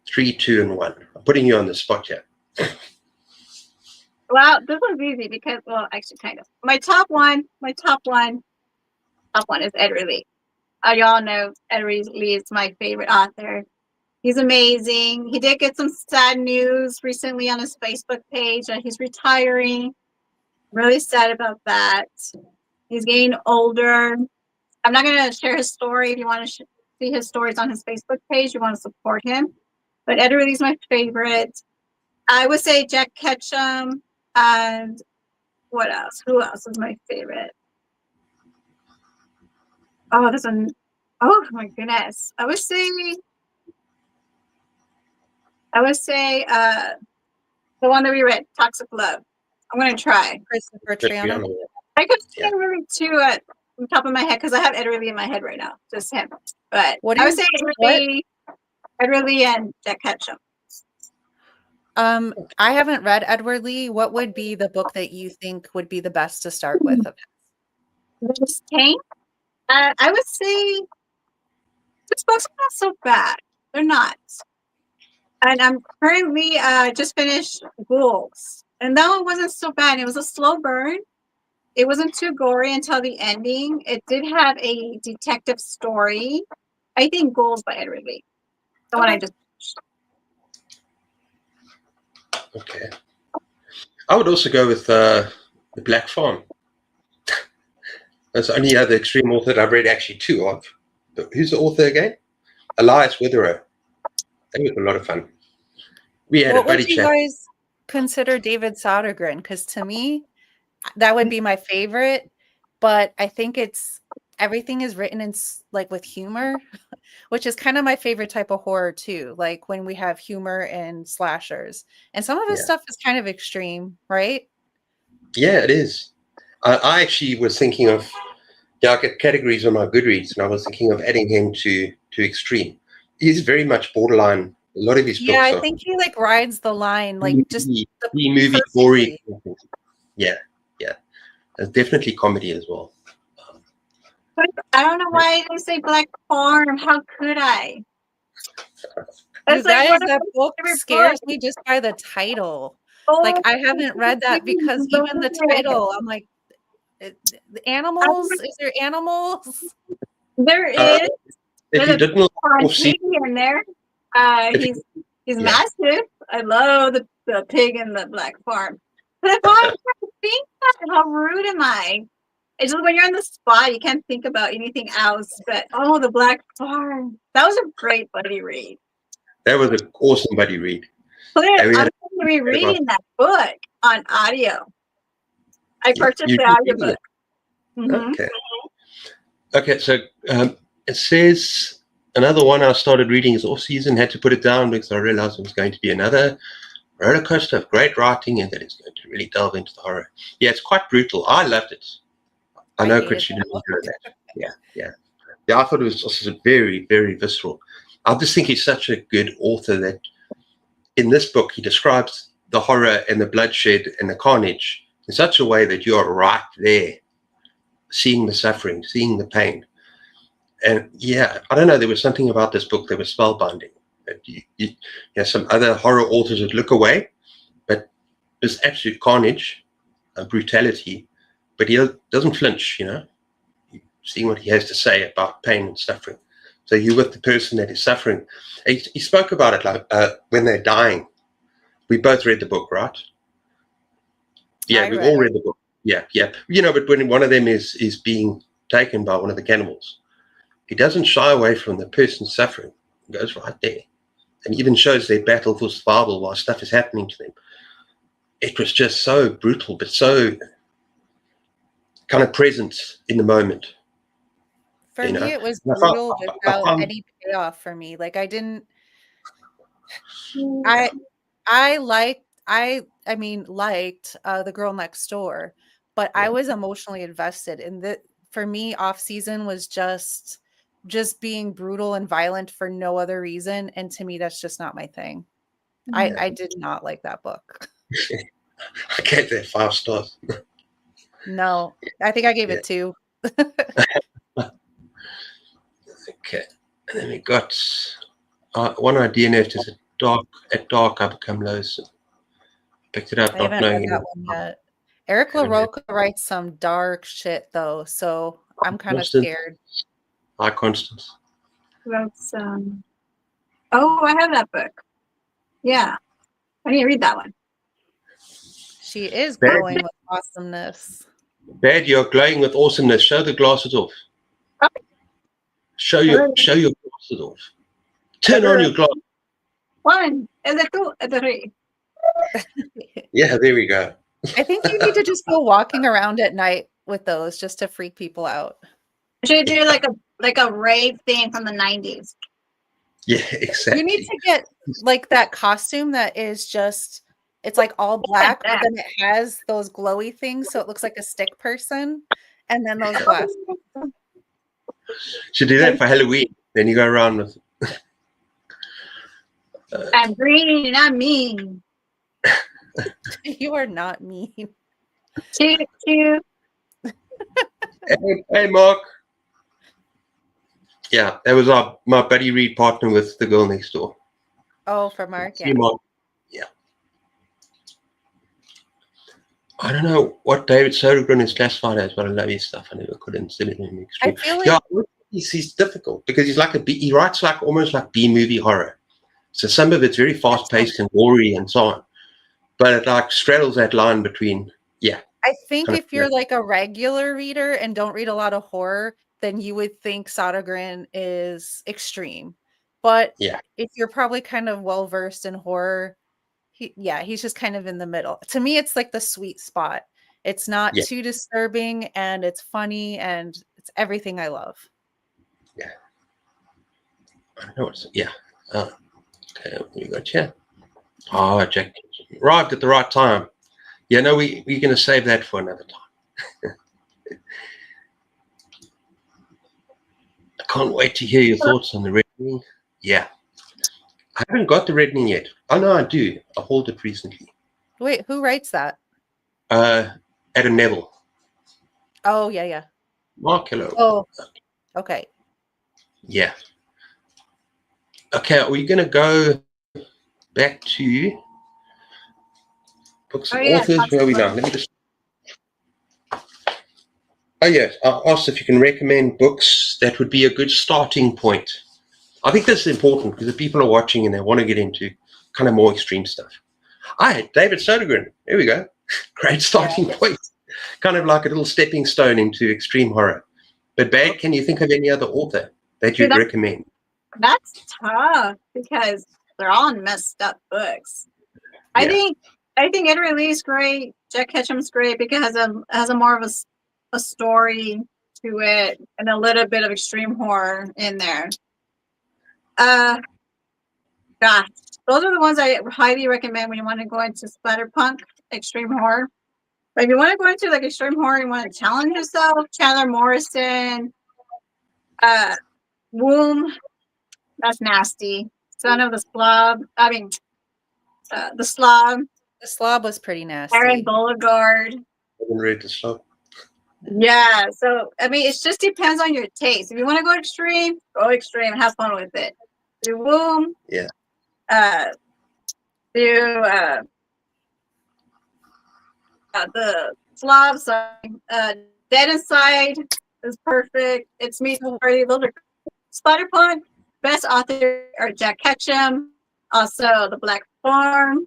3, 2, and 1. I'm putting you on the spot here. Well, this one's easy because, well, actually, kind of. My top one is Edward Lee. Y'all know Edward Lee is my favorite author. He's amazing. He did get some sad news recently on his Facebook page that he's retiring. Really sad about that. He's getting older. I'm not going to share his story. If you want to see his stories on his Facebook page, you want to support him. But Edward Lee's my favorite. I would say Jack Ketchum. And what else? Who else is my favorite? Oh, this one. Oh my goodness. I would say the one that we read, Toxic Love. I'm gonna try. Christopher Triana. I could say really two at the top of my head because I have Edward Lee in my head right now. Just him. But I would say Edward Lee and Jack Ketchum. I haven't read Edward Lee. What would be the book that you think would be the best to start with of This Tank? I would say this book's not so bad. They're not. And I'm currently just finished Ghouls. And that one wasn't so bad. It was a slow burn. It wasn't too gory until the ending. It did have a detective story. I think Ghouls by Edward Lee. The one I just finished. Okay. I would also go with The Black Farm. That's the only other extreme author that I've read actually 2 of. But who's the author again? Elias Witherow. That was a lot of fun. We had a buddy chat. What would you guys consider David Sodergren? Because to me, that would be my favorite. But I think everything is written in like with humor, which is kind of my favorite type of horror too. Like when we have humor and slashers, and some of his stuff is kind of extreme, right? Yeah, it is. I actually was thinking of, I get categories on my Goodreads, and I was thinking of adding him to extreme. He's very much borderline. A lot of his books I think he like rides the line, like just the movie gory. Yeah. There's definitely comedy as well. But I don't know why I didn't say Black Farm. How could I? You guys, that book scares me just by the title. Like I haven't read that because even the title, I'm like, the animals? Is there animals? There is. If you didn't see in there, he's massive. I love the pig in the Black Farm. But if I think that, how rude am I? It's just when you're on the spot, you can't think about anything else. But the Black Farm. That was a great buddy read. That was an awesome buddy read. I'm going to be reading that book on audio. I purchased the audiobook. Okay, so it says another one I started reading is off season, had to put it down because I realized it was going to be another roller coaster of great writing and that it's going to really delve into the horror. Yeah, it's quite brutal. I loved it. I know, Chris, you didn't enjoy that. Yeah, I thought it was also very, very visceral. I just think he's such a good author that in this book he describes the horror and the bloodshed and the carnage in such a way that you are right there, seeing the suffering, seeing the pain. And yeah, I don't know, there was something about this book that was spellbinding. Some other horror authors would look away, but there's absolute carnage and brutality, but he doesn't flinch, seeing what he has to say about pain and suffering. So you're with the person that is suffering. He spoke about it like when they're dying. We both read the book, right? Yeah, we've all read the book. Yeah. But when one of them is being taken by one of the cannibals, he doesn't shy away from the person suffering. He goes right there and even shows their battle for survival while stuff is happening to them. It was just so brutal, but so kind of present in the moment. For me, it was brutal without any payoff for me. Like I liked The Girl Next Door, but I was emotionally invested in the for me off season was just being brutal and violent for no other reason, and to me that's just not my thing. I did not like that book. I gave that 5 stars. No, I think I gave Yeah. it 2. Okay. And then we got one idea left is at dark I become loathsome. Picked it up I not haven't read knowing that one yet. Eric Haven't read LaRocca writes some dark shit though, so I'm kind of Constance. scared. Hi, Constance. Wrote oh, I have that book. Yeah. I need to read that one. She is Bad. glowing with awesomeness. Bad, you're glowing with awesomeness. Show the glasses off. Show your glasses off. Turn on your glasses. 1, and the 2, and the 3. Yeah, there we go. I think you need to just go walking around at night with those just to freak people out. Should do like a rave thing from the 90s. Yeah, exactly. You need to get like that costume that is just it's like all black, but then it has those glowy things, so it looks like a stick person, and then those glasses. Should do that for Halloween. Then you go around with. I'm green and I'm mean. You are not mean. Choo choo. Hey, Mark. Yeah, that was my buddy read partner with The Girl Next Door. Oh, for Mark, See, Mark. Yeah. I don't know what David Sodergren is classified as, but I love his stuff. I never could instill it in the extreme. I feel like yeah, he's difficult because he's like he writes like almost like B-movie horror. So some of it's very fast-paced and gory and so on, but it like straddles that line between I think if you're like a regular reader and don't read a lot of horror, then you would think Sodergren is extreme. But if you're probably kind of well versed in horror, he's just kind of in the middle. To me, it's like the sweet spot. It's not too disturbing, and it's funny, and it's everything I love. Yeah. I know it's okay, we got you. Oh, Jack arrived at the right time. Yeah, no, we're going to save that for another time. I can't wait to hear your thoughts on the reddening. Yeah. I haven't got the reddening yet. Oh, no, I do. I hauled it recently. Wait, who writes that? Adam Neville. Oh, yeah. Mark, hello. Oh, okay. Yeah. Okay, are we going to go back to books and authors? Where are we now? Let me just. Oh, yes. I asked if you can recommend books that would be a good starting point. I think this is important because if people are watching and they want to get into kind of more extreme stuff. David Sodergren. There we go. Great starting point. Kind of like a little stepping stone into extreme horror. But Bad, can you think of any other author that you'd recommend? That's tough because they're all messed up books. I think Edward Lee's great. Jack Ketchum's great because it has a more of a story to it and a little bit of extreme horror in there. Gosh, those are the ones I highly recommend when you want to go into splatterpunk, extreme horror. But if you want to go into like extreme horror, you want to challenge yourself. Chandler Morrison, Womb, that's nasty. Son of the Slob. I mean, the Slob. The Slob was pretty nasty. Aaron Beauregard. I haven't read the Slob. Yeah, so I mean, it just depends on your taste. If you want to go extreme and have fun with it. Do Womb. Yeah. The Slob. Dead Inside is perfect. It's Me Party. Those are Splatterpunk. Best author are Jack Ketchum. Also, The Black Farm.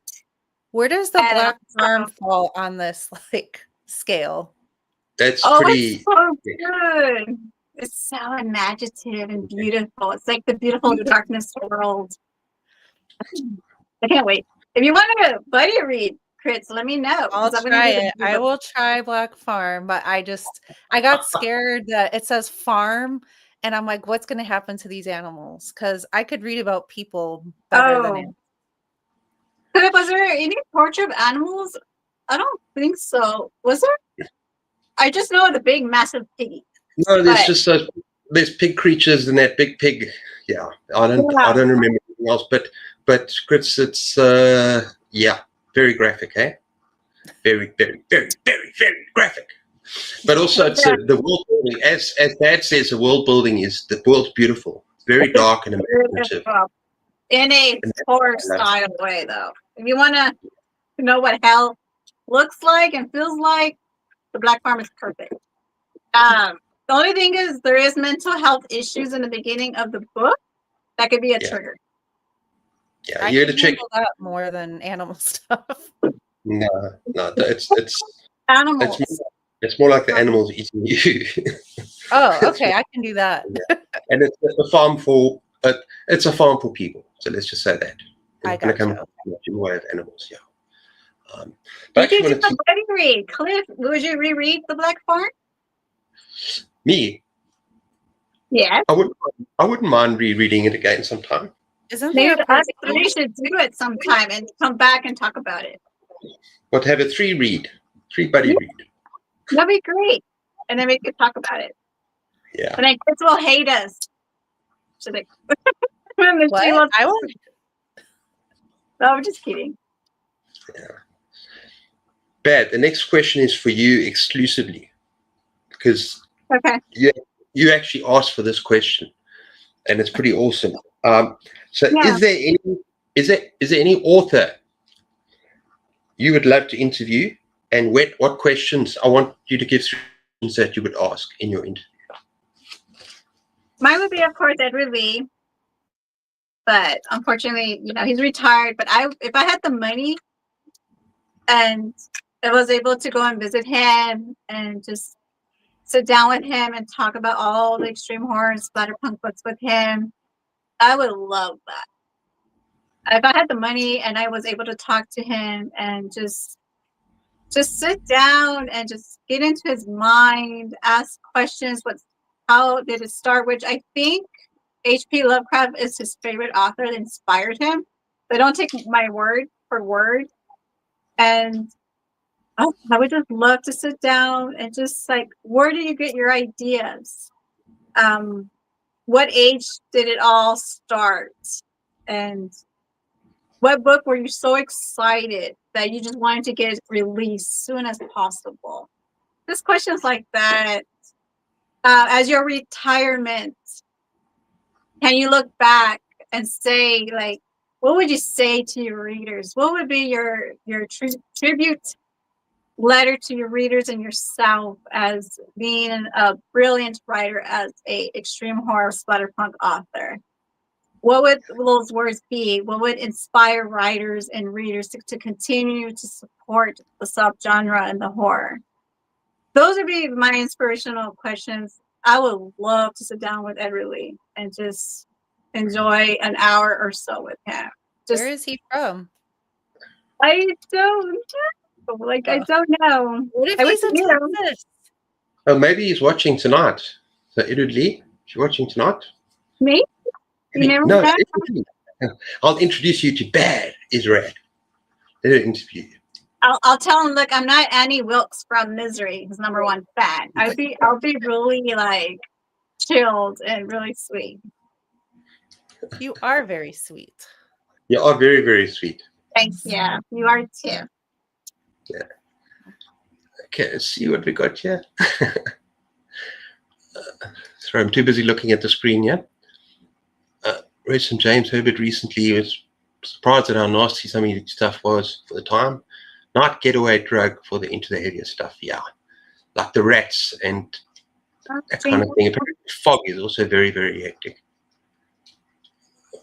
Where does The Black Farm fall on this like scale? That's pretty. It's so good. It's so imaginative and beautiful. It's like the beautiful darkness world. I can't wait. If you want to buddy read, Crits, let me know. I'll try it. I will try Black Farm, but I got scared that it says farm, and I'm like, what's going to happen to these animals? Because I could read about people better than it. But was there any torture of animals? I don't think so. Was there? I just know the big, massive piggy. No, there's But just there's pig creatures and that big pig. Yeah, I yeah, don't remember anything else. But Chris, it's yeah, very graphic, eh? Very, very, very, very, very graphic. But also, it's yeah, the world building. As Dad says, the world building is the world's beautiful. It's very it's dark and imaginative. beautiful. In a And that's horror what I love. style way, though. If you want to know what hell looks like and feels like, the Black Farm is perfect. The only thing is there is mental health issues in the beginning of the book that could be a Yeah, trigger. yeah. I You got can to check. handle that more than animal stuff. No, no. It's Animals. more, it's more like the animals eating you. Oh, It's okay, I can do that. and it's a farm for it's a farm for people. So let's just say that you're I not going to come gotcha. in the way of animals. Yeah. But I You could actually do wanted a to buddy read. Cliff, would you reread The Black Farm? me. Yes. I wouldn't mind rereading it again sometime. Isn't there Maybe a us part three two? should do it sometime and come back and talk about it. But have a three buddy Yeah, read. that'd be great. And then we could talk about it. Yeah. And then Chris will hate us. So they, and then she What? will. I won't. No, I'm just kidding. Bad. The next question is for you exclusively because Okay. you actually asked for this question, and it's pretty awesome. So Yeah. is there any author you would love to interview, and what questions I want you to give 3 questions that you would ask in your interview? Mine would be, of course, Edward Lee. But unfortunately, he's retired. But if I had the money and I was able to go and visit him and just sit down with him and talk about all the extreme horror and splatterpunk books with him, I would love that. If I had the money and I was able to talk to him and just sit down and just get into his mind, ask questions. How did it start? Which I think H.P. Lovecraft is his favorite author that inspired him. So don't take my word for word. And I would just love to sit down and just like, where do you get your ideas? What age did it all start? And what book were you so excited that you just wanted to get it released as soon as possible? Just questions like that. As your retirement, can you look back and say, like, what would you say to your readers? What would be your tribute letter to your readers and yourself as being a brilliant writer, as a extreme horror splatterpunk author? What would those words be? What would inspire writers and readers to continue to support the subgenre and the horror? Those would be my inspirational questions. I would love to sit down with Edward Lee and just enjoy an hour or so with him. Where Just, is he from? I don't know. Like, I Oh. don't know. What if I wish he's in I knew. Texas? Oh, maybe he's watching tonight. So Edward Lee, is he watching tonight? Me? You never No, know. Edward Lee. I'll introduce you to Bad Israel. Let her interview you. I'll tell him, look, I'm not Annie Wilkes from Misery, his number one fan. I'll be really like chilled and really sweet. You are very sweet. You are very, very sweet. Thanks. Yeah, you are too. Yeah. Okay, let's see what we got here. Sorry, I'm too busy looking at the screen, yeah? Read some James Herbert recently. He was surprised at how nasty some of the stuff was for the time. Not getaway drug for the into the heavier stuff, yeah. Like the rats and that kind of thing. Apparently, fog is also very, very hectic.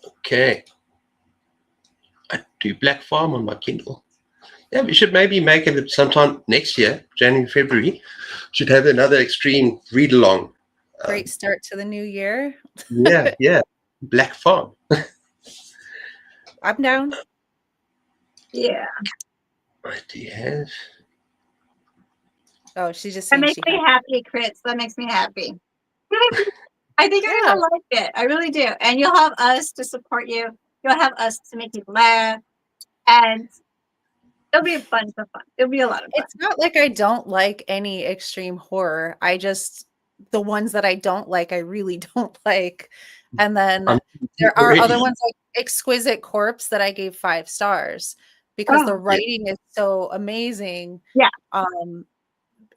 Okay. I do Black Farm on my Kindle. Yeah, we should maybe make it sometime next year, January, February. Should have another extreme read along. Great start to the new year. Yeah. Black Farm. I'm down. Yeah. What do you have? Oh, she's just That saying makes she me had. happy, Chris. That makes me happy. I think you're Yeah. gonna like it. I really do. And you'll have us to support you. You'll have us to make you laugh. And it'll be a bunch of fun. It'll be a lot of fun. It's not like I don't like any extreme horror. The ones that I don't like, I really don't like. And then there are other Already. ones like Exquisite Corpse that I gave 5 stars because the Oh, writing is so amazing. yeah.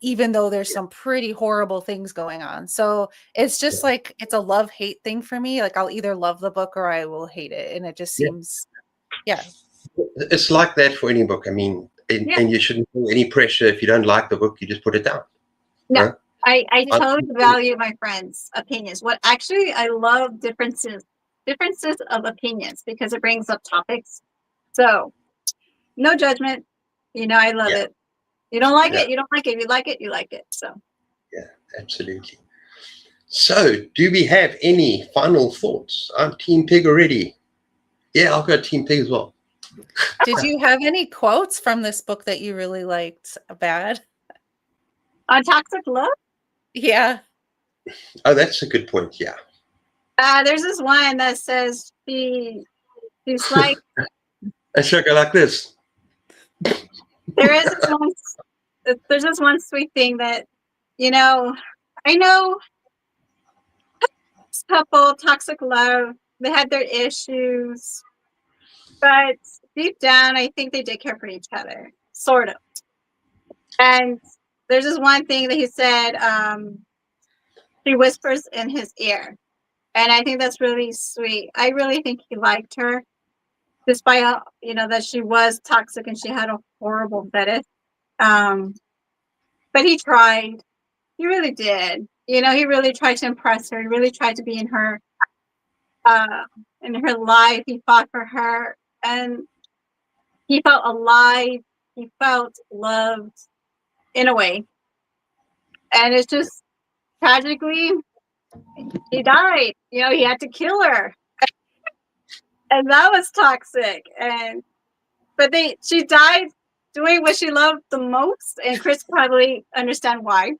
Even though there's some pretty horrible things going on. So it's just like it's a love-hate thing for me. Like I'll either love the book or I will hate it. And it just Yeah. seems yeah. It's like that for any book. I mean, Yeah. and you shouldn't feel any pressure if you don't like the book. You just put it down. No, Huh? I totally value my friends' opinions. What actually I love differences of opinions because it brings up topics. So no judgment. I love Yeah. it. You don't like Yeah. it, you don't like it. You like it, you like it. So Yeah, absolutely. So, do we have any final thoughts? I'm Team Pig already. Yeah, I'll go Team Pig as well. Did you have any quotes from this book that you really liked bad? on Toxic Love, Yeah. Oh, that's a good point. Yeah. there's this one that says she's like I should go like this. there's this one sweet thing that I know this couple, Toxic Love, they had their issues, but deep down I think they did care for each other, sort of. And there's this one thing that he said, she whispers in his ear, and I think that's really sweet. I really think he liked her despite how, that she was toxic and she had a horrible fetish. But he tried. He really did. He really tried to impress her. He really tried to be uh, in her life. He fought for her, and he felt alive. He felt loved in a way. And it's just tragically, he died. He had to kill her, and that was toxic. But she died doing what she loved the most, and Chris probably understand why.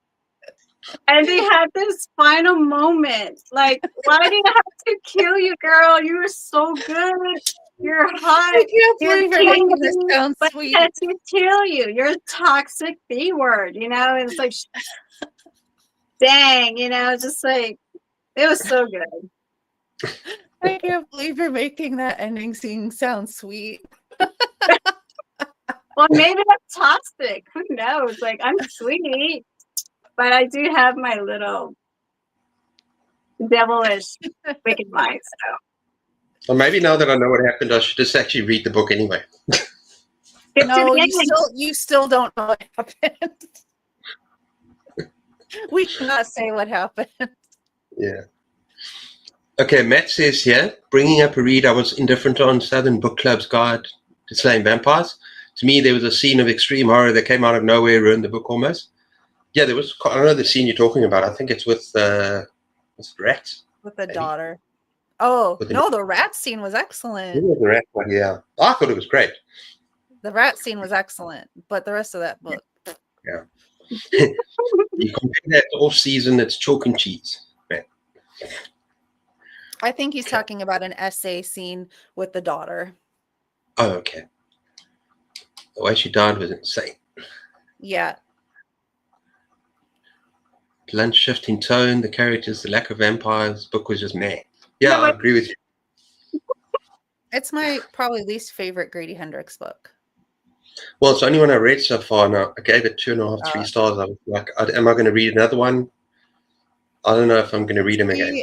And they had this final moment. Like, why did I have to kill you, girl? You were so good. You're hot. I can't You're believe you're making this cute, sound but sweet. I had to kill you. You're a toxic B word, It's like, dang, just like, it was so good. I can't believe you're making that ending scene sound sweet. Well, maybe I'm toxic. Who knows? Like, I'm sweet, but I do have my little devilish wicked mind. So. Well, maybe now that I know what happened, I should just actually read the book anyway. No, you still don't know what happened. We cannot say what happened. Yeah. Okay, Matt says here, bringing up a read I was indifferent on, Southern Book Club's Guide to Slaying Vampires. To me, there was a scene of extreme horror that came out of nowhere, ruined the book almost. Yeah, there was. I don't know the scene you're talking about. I think it's with rats. With the daughter. Oh, With no, the rat scene was excellent. The rat one, yeah. I thought it was great. The rat scene was excellent, but the rest of that book. Yeah. You compare that to off-season, it's chalk and cheese. Man. I think he's talking about an essay scene with the daughter. Oh, okay. The way she died was insane. Yeah. Blunt shift in tone, the characters, the lack of vampires, book was just meh. Yeah, I agree with you. It's my probably least favorite Grady Hendrix book. Well, it's the only one I read so far now. I gave it 2.5, 3 stars. I was like, am I going to read another one? I don't know if I'm going to read them again.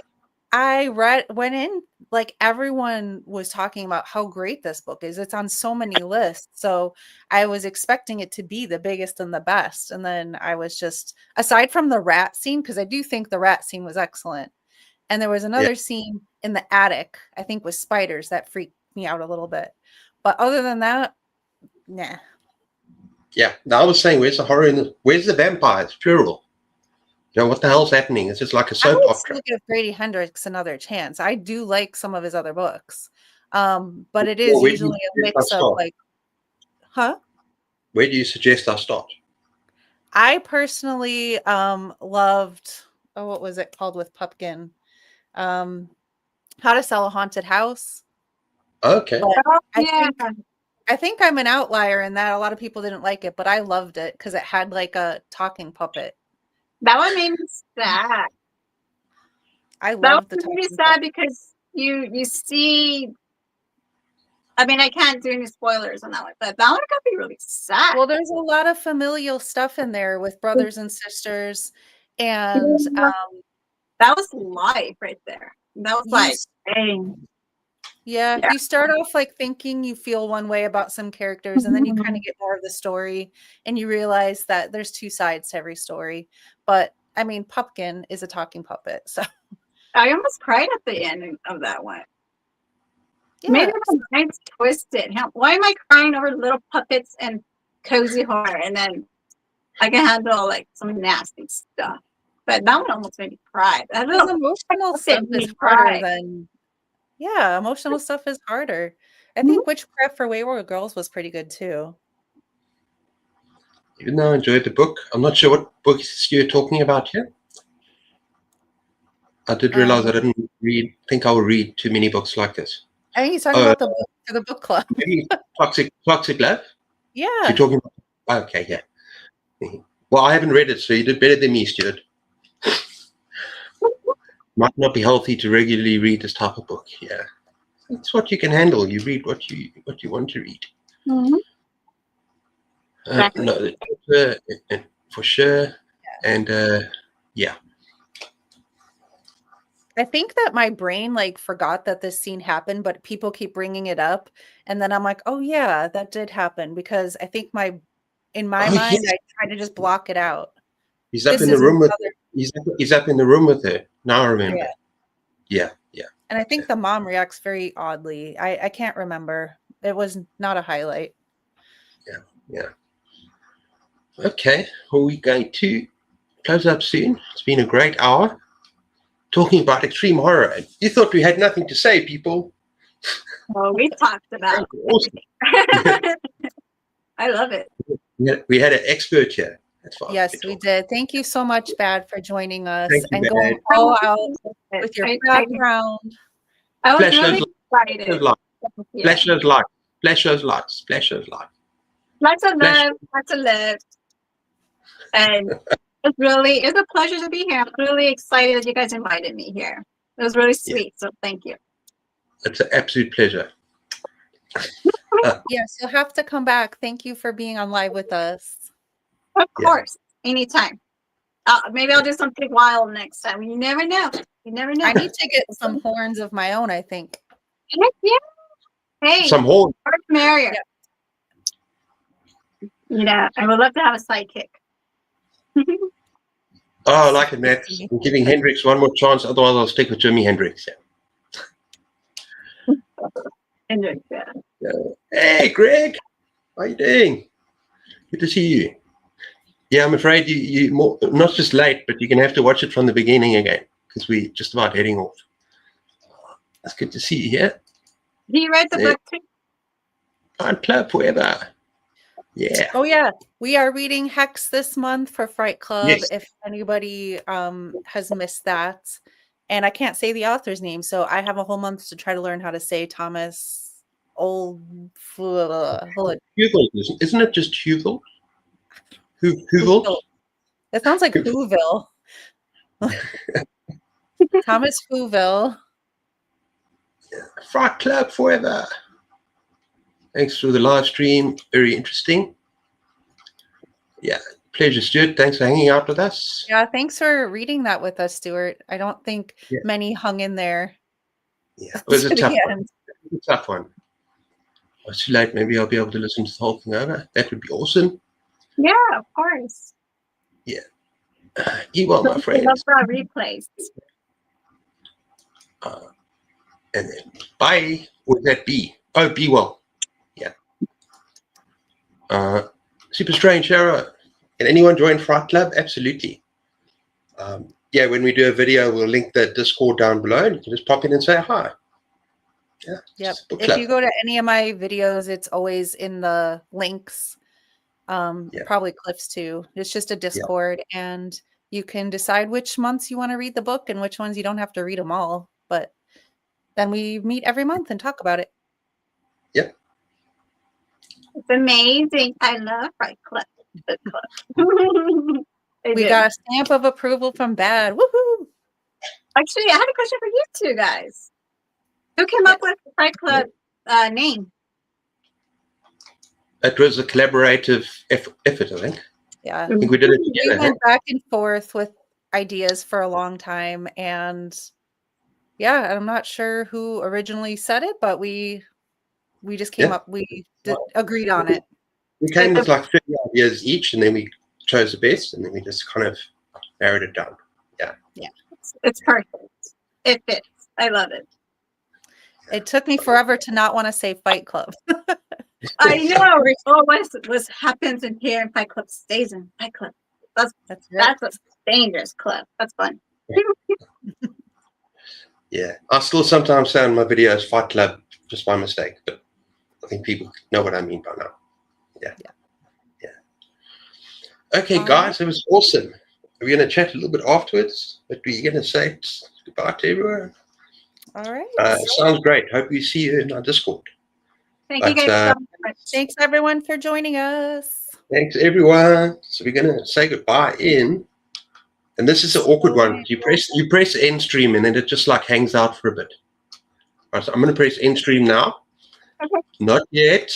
I went in, like everyone was talking about how great this book is. It's on so many lists. So I was expecting it to be the biggest and the best. And then I was just, aside from the rat scene, because I do think the rat scene was excellent. And there was another scene in the attic, I think with spiders, that freaked me out a little bit. But other than that, nah. Yeah, I was saying, where's the horror where's the vampires? Plural. What the hell's happening? It's just like a soap opera. I would give Grady Hendrix another chance. I do like some of his other books. But it is usually a mix of like, Where do you suggest I start? I personally loved, what was it called with Pupkin? How to Sell a Haunted House. Okay. I think I think I'm an outlier in that a lot of people didn't like it, but I loved it because it had like a talking puppet. That one made me sad. I That loved the one made me talking sad puppet. because you see. I mean, I can't do any spoilers on that one, but that one got me really sad. Well, there's a lot of familial stuff in there with brothers and sisters, and That was life right there. That was you like, dang. yeah, Yeah. you start off like thinking you feel one way about some characters, and then you kind of get more of the story, and you realize that there's two sides to every story. But I mean, Pumpkin is a talking puppet, so I almost cried at the end of that one. Maybe yeah. my mind's twisted. Why am I crying over little puppets and cozy horror? And then I can handle like some nasty stuff. But that one almost made me cry. That Because little emotional puppet stuff made is me harder cry. than emotional stuff is harder. I Mhm. think Witchcraft for Wayward Girls was pretty good too. Even though I enjoyed the book, I'm not sure what books you're talking about here. I did realize I didn't think I would read too many books like this. I think he's talking Oh, about the book for the book club. maybe Toxic Love? You're Yeah. talking about, okay, yeah. Well, I haven't read it, so you did better than me, Stuart. Might not be healthy to regularly read this type of book. Yeah, it's what you can handle. You read what you want to read. Mhm. Exactly. No, for sure, and yeah. I think that my brain like forgot that this scene happened, but people keep bringing it up, and then I'm like, "Oh yeah, that did happen," because I think in my Oh mind, yes, I try to just block it out. he's up This in the is room with. another He's up in the room with her. Now I yeah, remember. Yeah, yeah. and I Okay. think the mom reacts very oddly. I can't remember. It was not a highlight. Yeah. Okay. Well, we're going to close up soon. It's been a great hour talking about extreme horror. You thought we had nothing to say, people. Well, we talked about Awesome. everything. I love it. We had an expert here. That's fine. Yes, we did. Thank you so much, Bad, for joining us Thank you, and going man. all out with your I, I, background. I was Flash those really lights. excited. Yeah. Flash those lights. Flash those lights. Flash those lights. Lots of Flash. love, lots of love. And it's a pleasure to be here. I'm really excited that you guys invited me here. It was really Yeah, sweet. So thank you. it's an absolute pleasure. Yes, you'll have to come back. Thank you for being on live with us. Of Yeah. course. Anytime. Maybe I'll do something wild next time. You never know. You never know. I need to get some horns of my own, I think. Heck yeah. Hey, Some horn. Art Marrier. Yeah. You know, I would love to have a sidekick. Oh, I like it, Matt. I'm giving Hendrix one more chance. Otherwise, I'll stick with Jimi Hendrix. Hendrix, yeah. Hey, Greg. How you doing? Good to see you. Yeah, I'm afraid you more, not just late, but you're going to have to watch it from the beginning again because we're just about heading off. It's good to see you here. He read the book too. Fright Club forever. Yeah. Oh yeah, we are reading Hex this month for Fright Club. Yes. If anybody has missed that, and I can't say the author's name, so I have a whole month to try to learn how to say Thomas Old. Hugel, isn't it just Hugel? Hugel? It sounds like Whoville. Thomas Whoville. Fright Club forever. Thanks for the live stream. Very interesting. Yeah. Pleasure, Stuart. Thanks for hanging out with us. Yeah, thanks for reading that with us, Stuart. I don't think many hung in there. Yeah, it was a tough one. It was a tough one. It's too late. Maybe I'll be able to listen to the whole thing over. That would be awesome. Yeah, of course. Yeah. Well, my friend. Love for replays. And then bye. Would that be? Oh, be well. Yeah. Super Strange Sarah. Can anyone join Fright Club? Absolutely. Yeah, when we do a video, we'll link the Discord down below and you can just pop in and say hi. Yeah. Yep. If you go to any of my videos, it's always in the links. Probably Cliff's too. It's just a Discord and you can decide which months you want to read the book and which ones you don't have to read them all. But then we meet every month and talk about it. Yep. It's amazing. I love Fright Club. Book club. I We do. got a stamp of approval from Bad. Woohoo! Actually, I had a question for you two guys. Who came up with the Fright Club name? It was a collaborative effort, I think. Yeah. I think we did it We together. went back and forth with ideas for a long time, and yeah, I'm not sure who originally said it, but we just came up. We agreed on it. We came with like 30 ideas each, and then we chose the best, and then we just kind of narrowed it down. Yeah, it's perfect. It fits. I love it. It took me forever to not want to say Fight Club. I know. Oh, what happens in here in Fight Club stays in Fight Club. That's That's a dangerous club. That's fun. Yeah, I still sometimes say in my videos Fight Club just by mistake, but I think people know what I mean by now. Yeah. Okay, guys, it was awesome. We're going to chat a little bit afterwards, but we're going to say goodbye to everyone. All right. Sounds great. Hope we see you in our Discord. Thank you guys so much. Thanks everyone for joining us. Thanks, everyone. So we're going to say goodbye in, and this is an awkward one. You press end stream, and then it just like hangs out for a bit. All right, so I'm going to press end stream now. Okay. Not yet.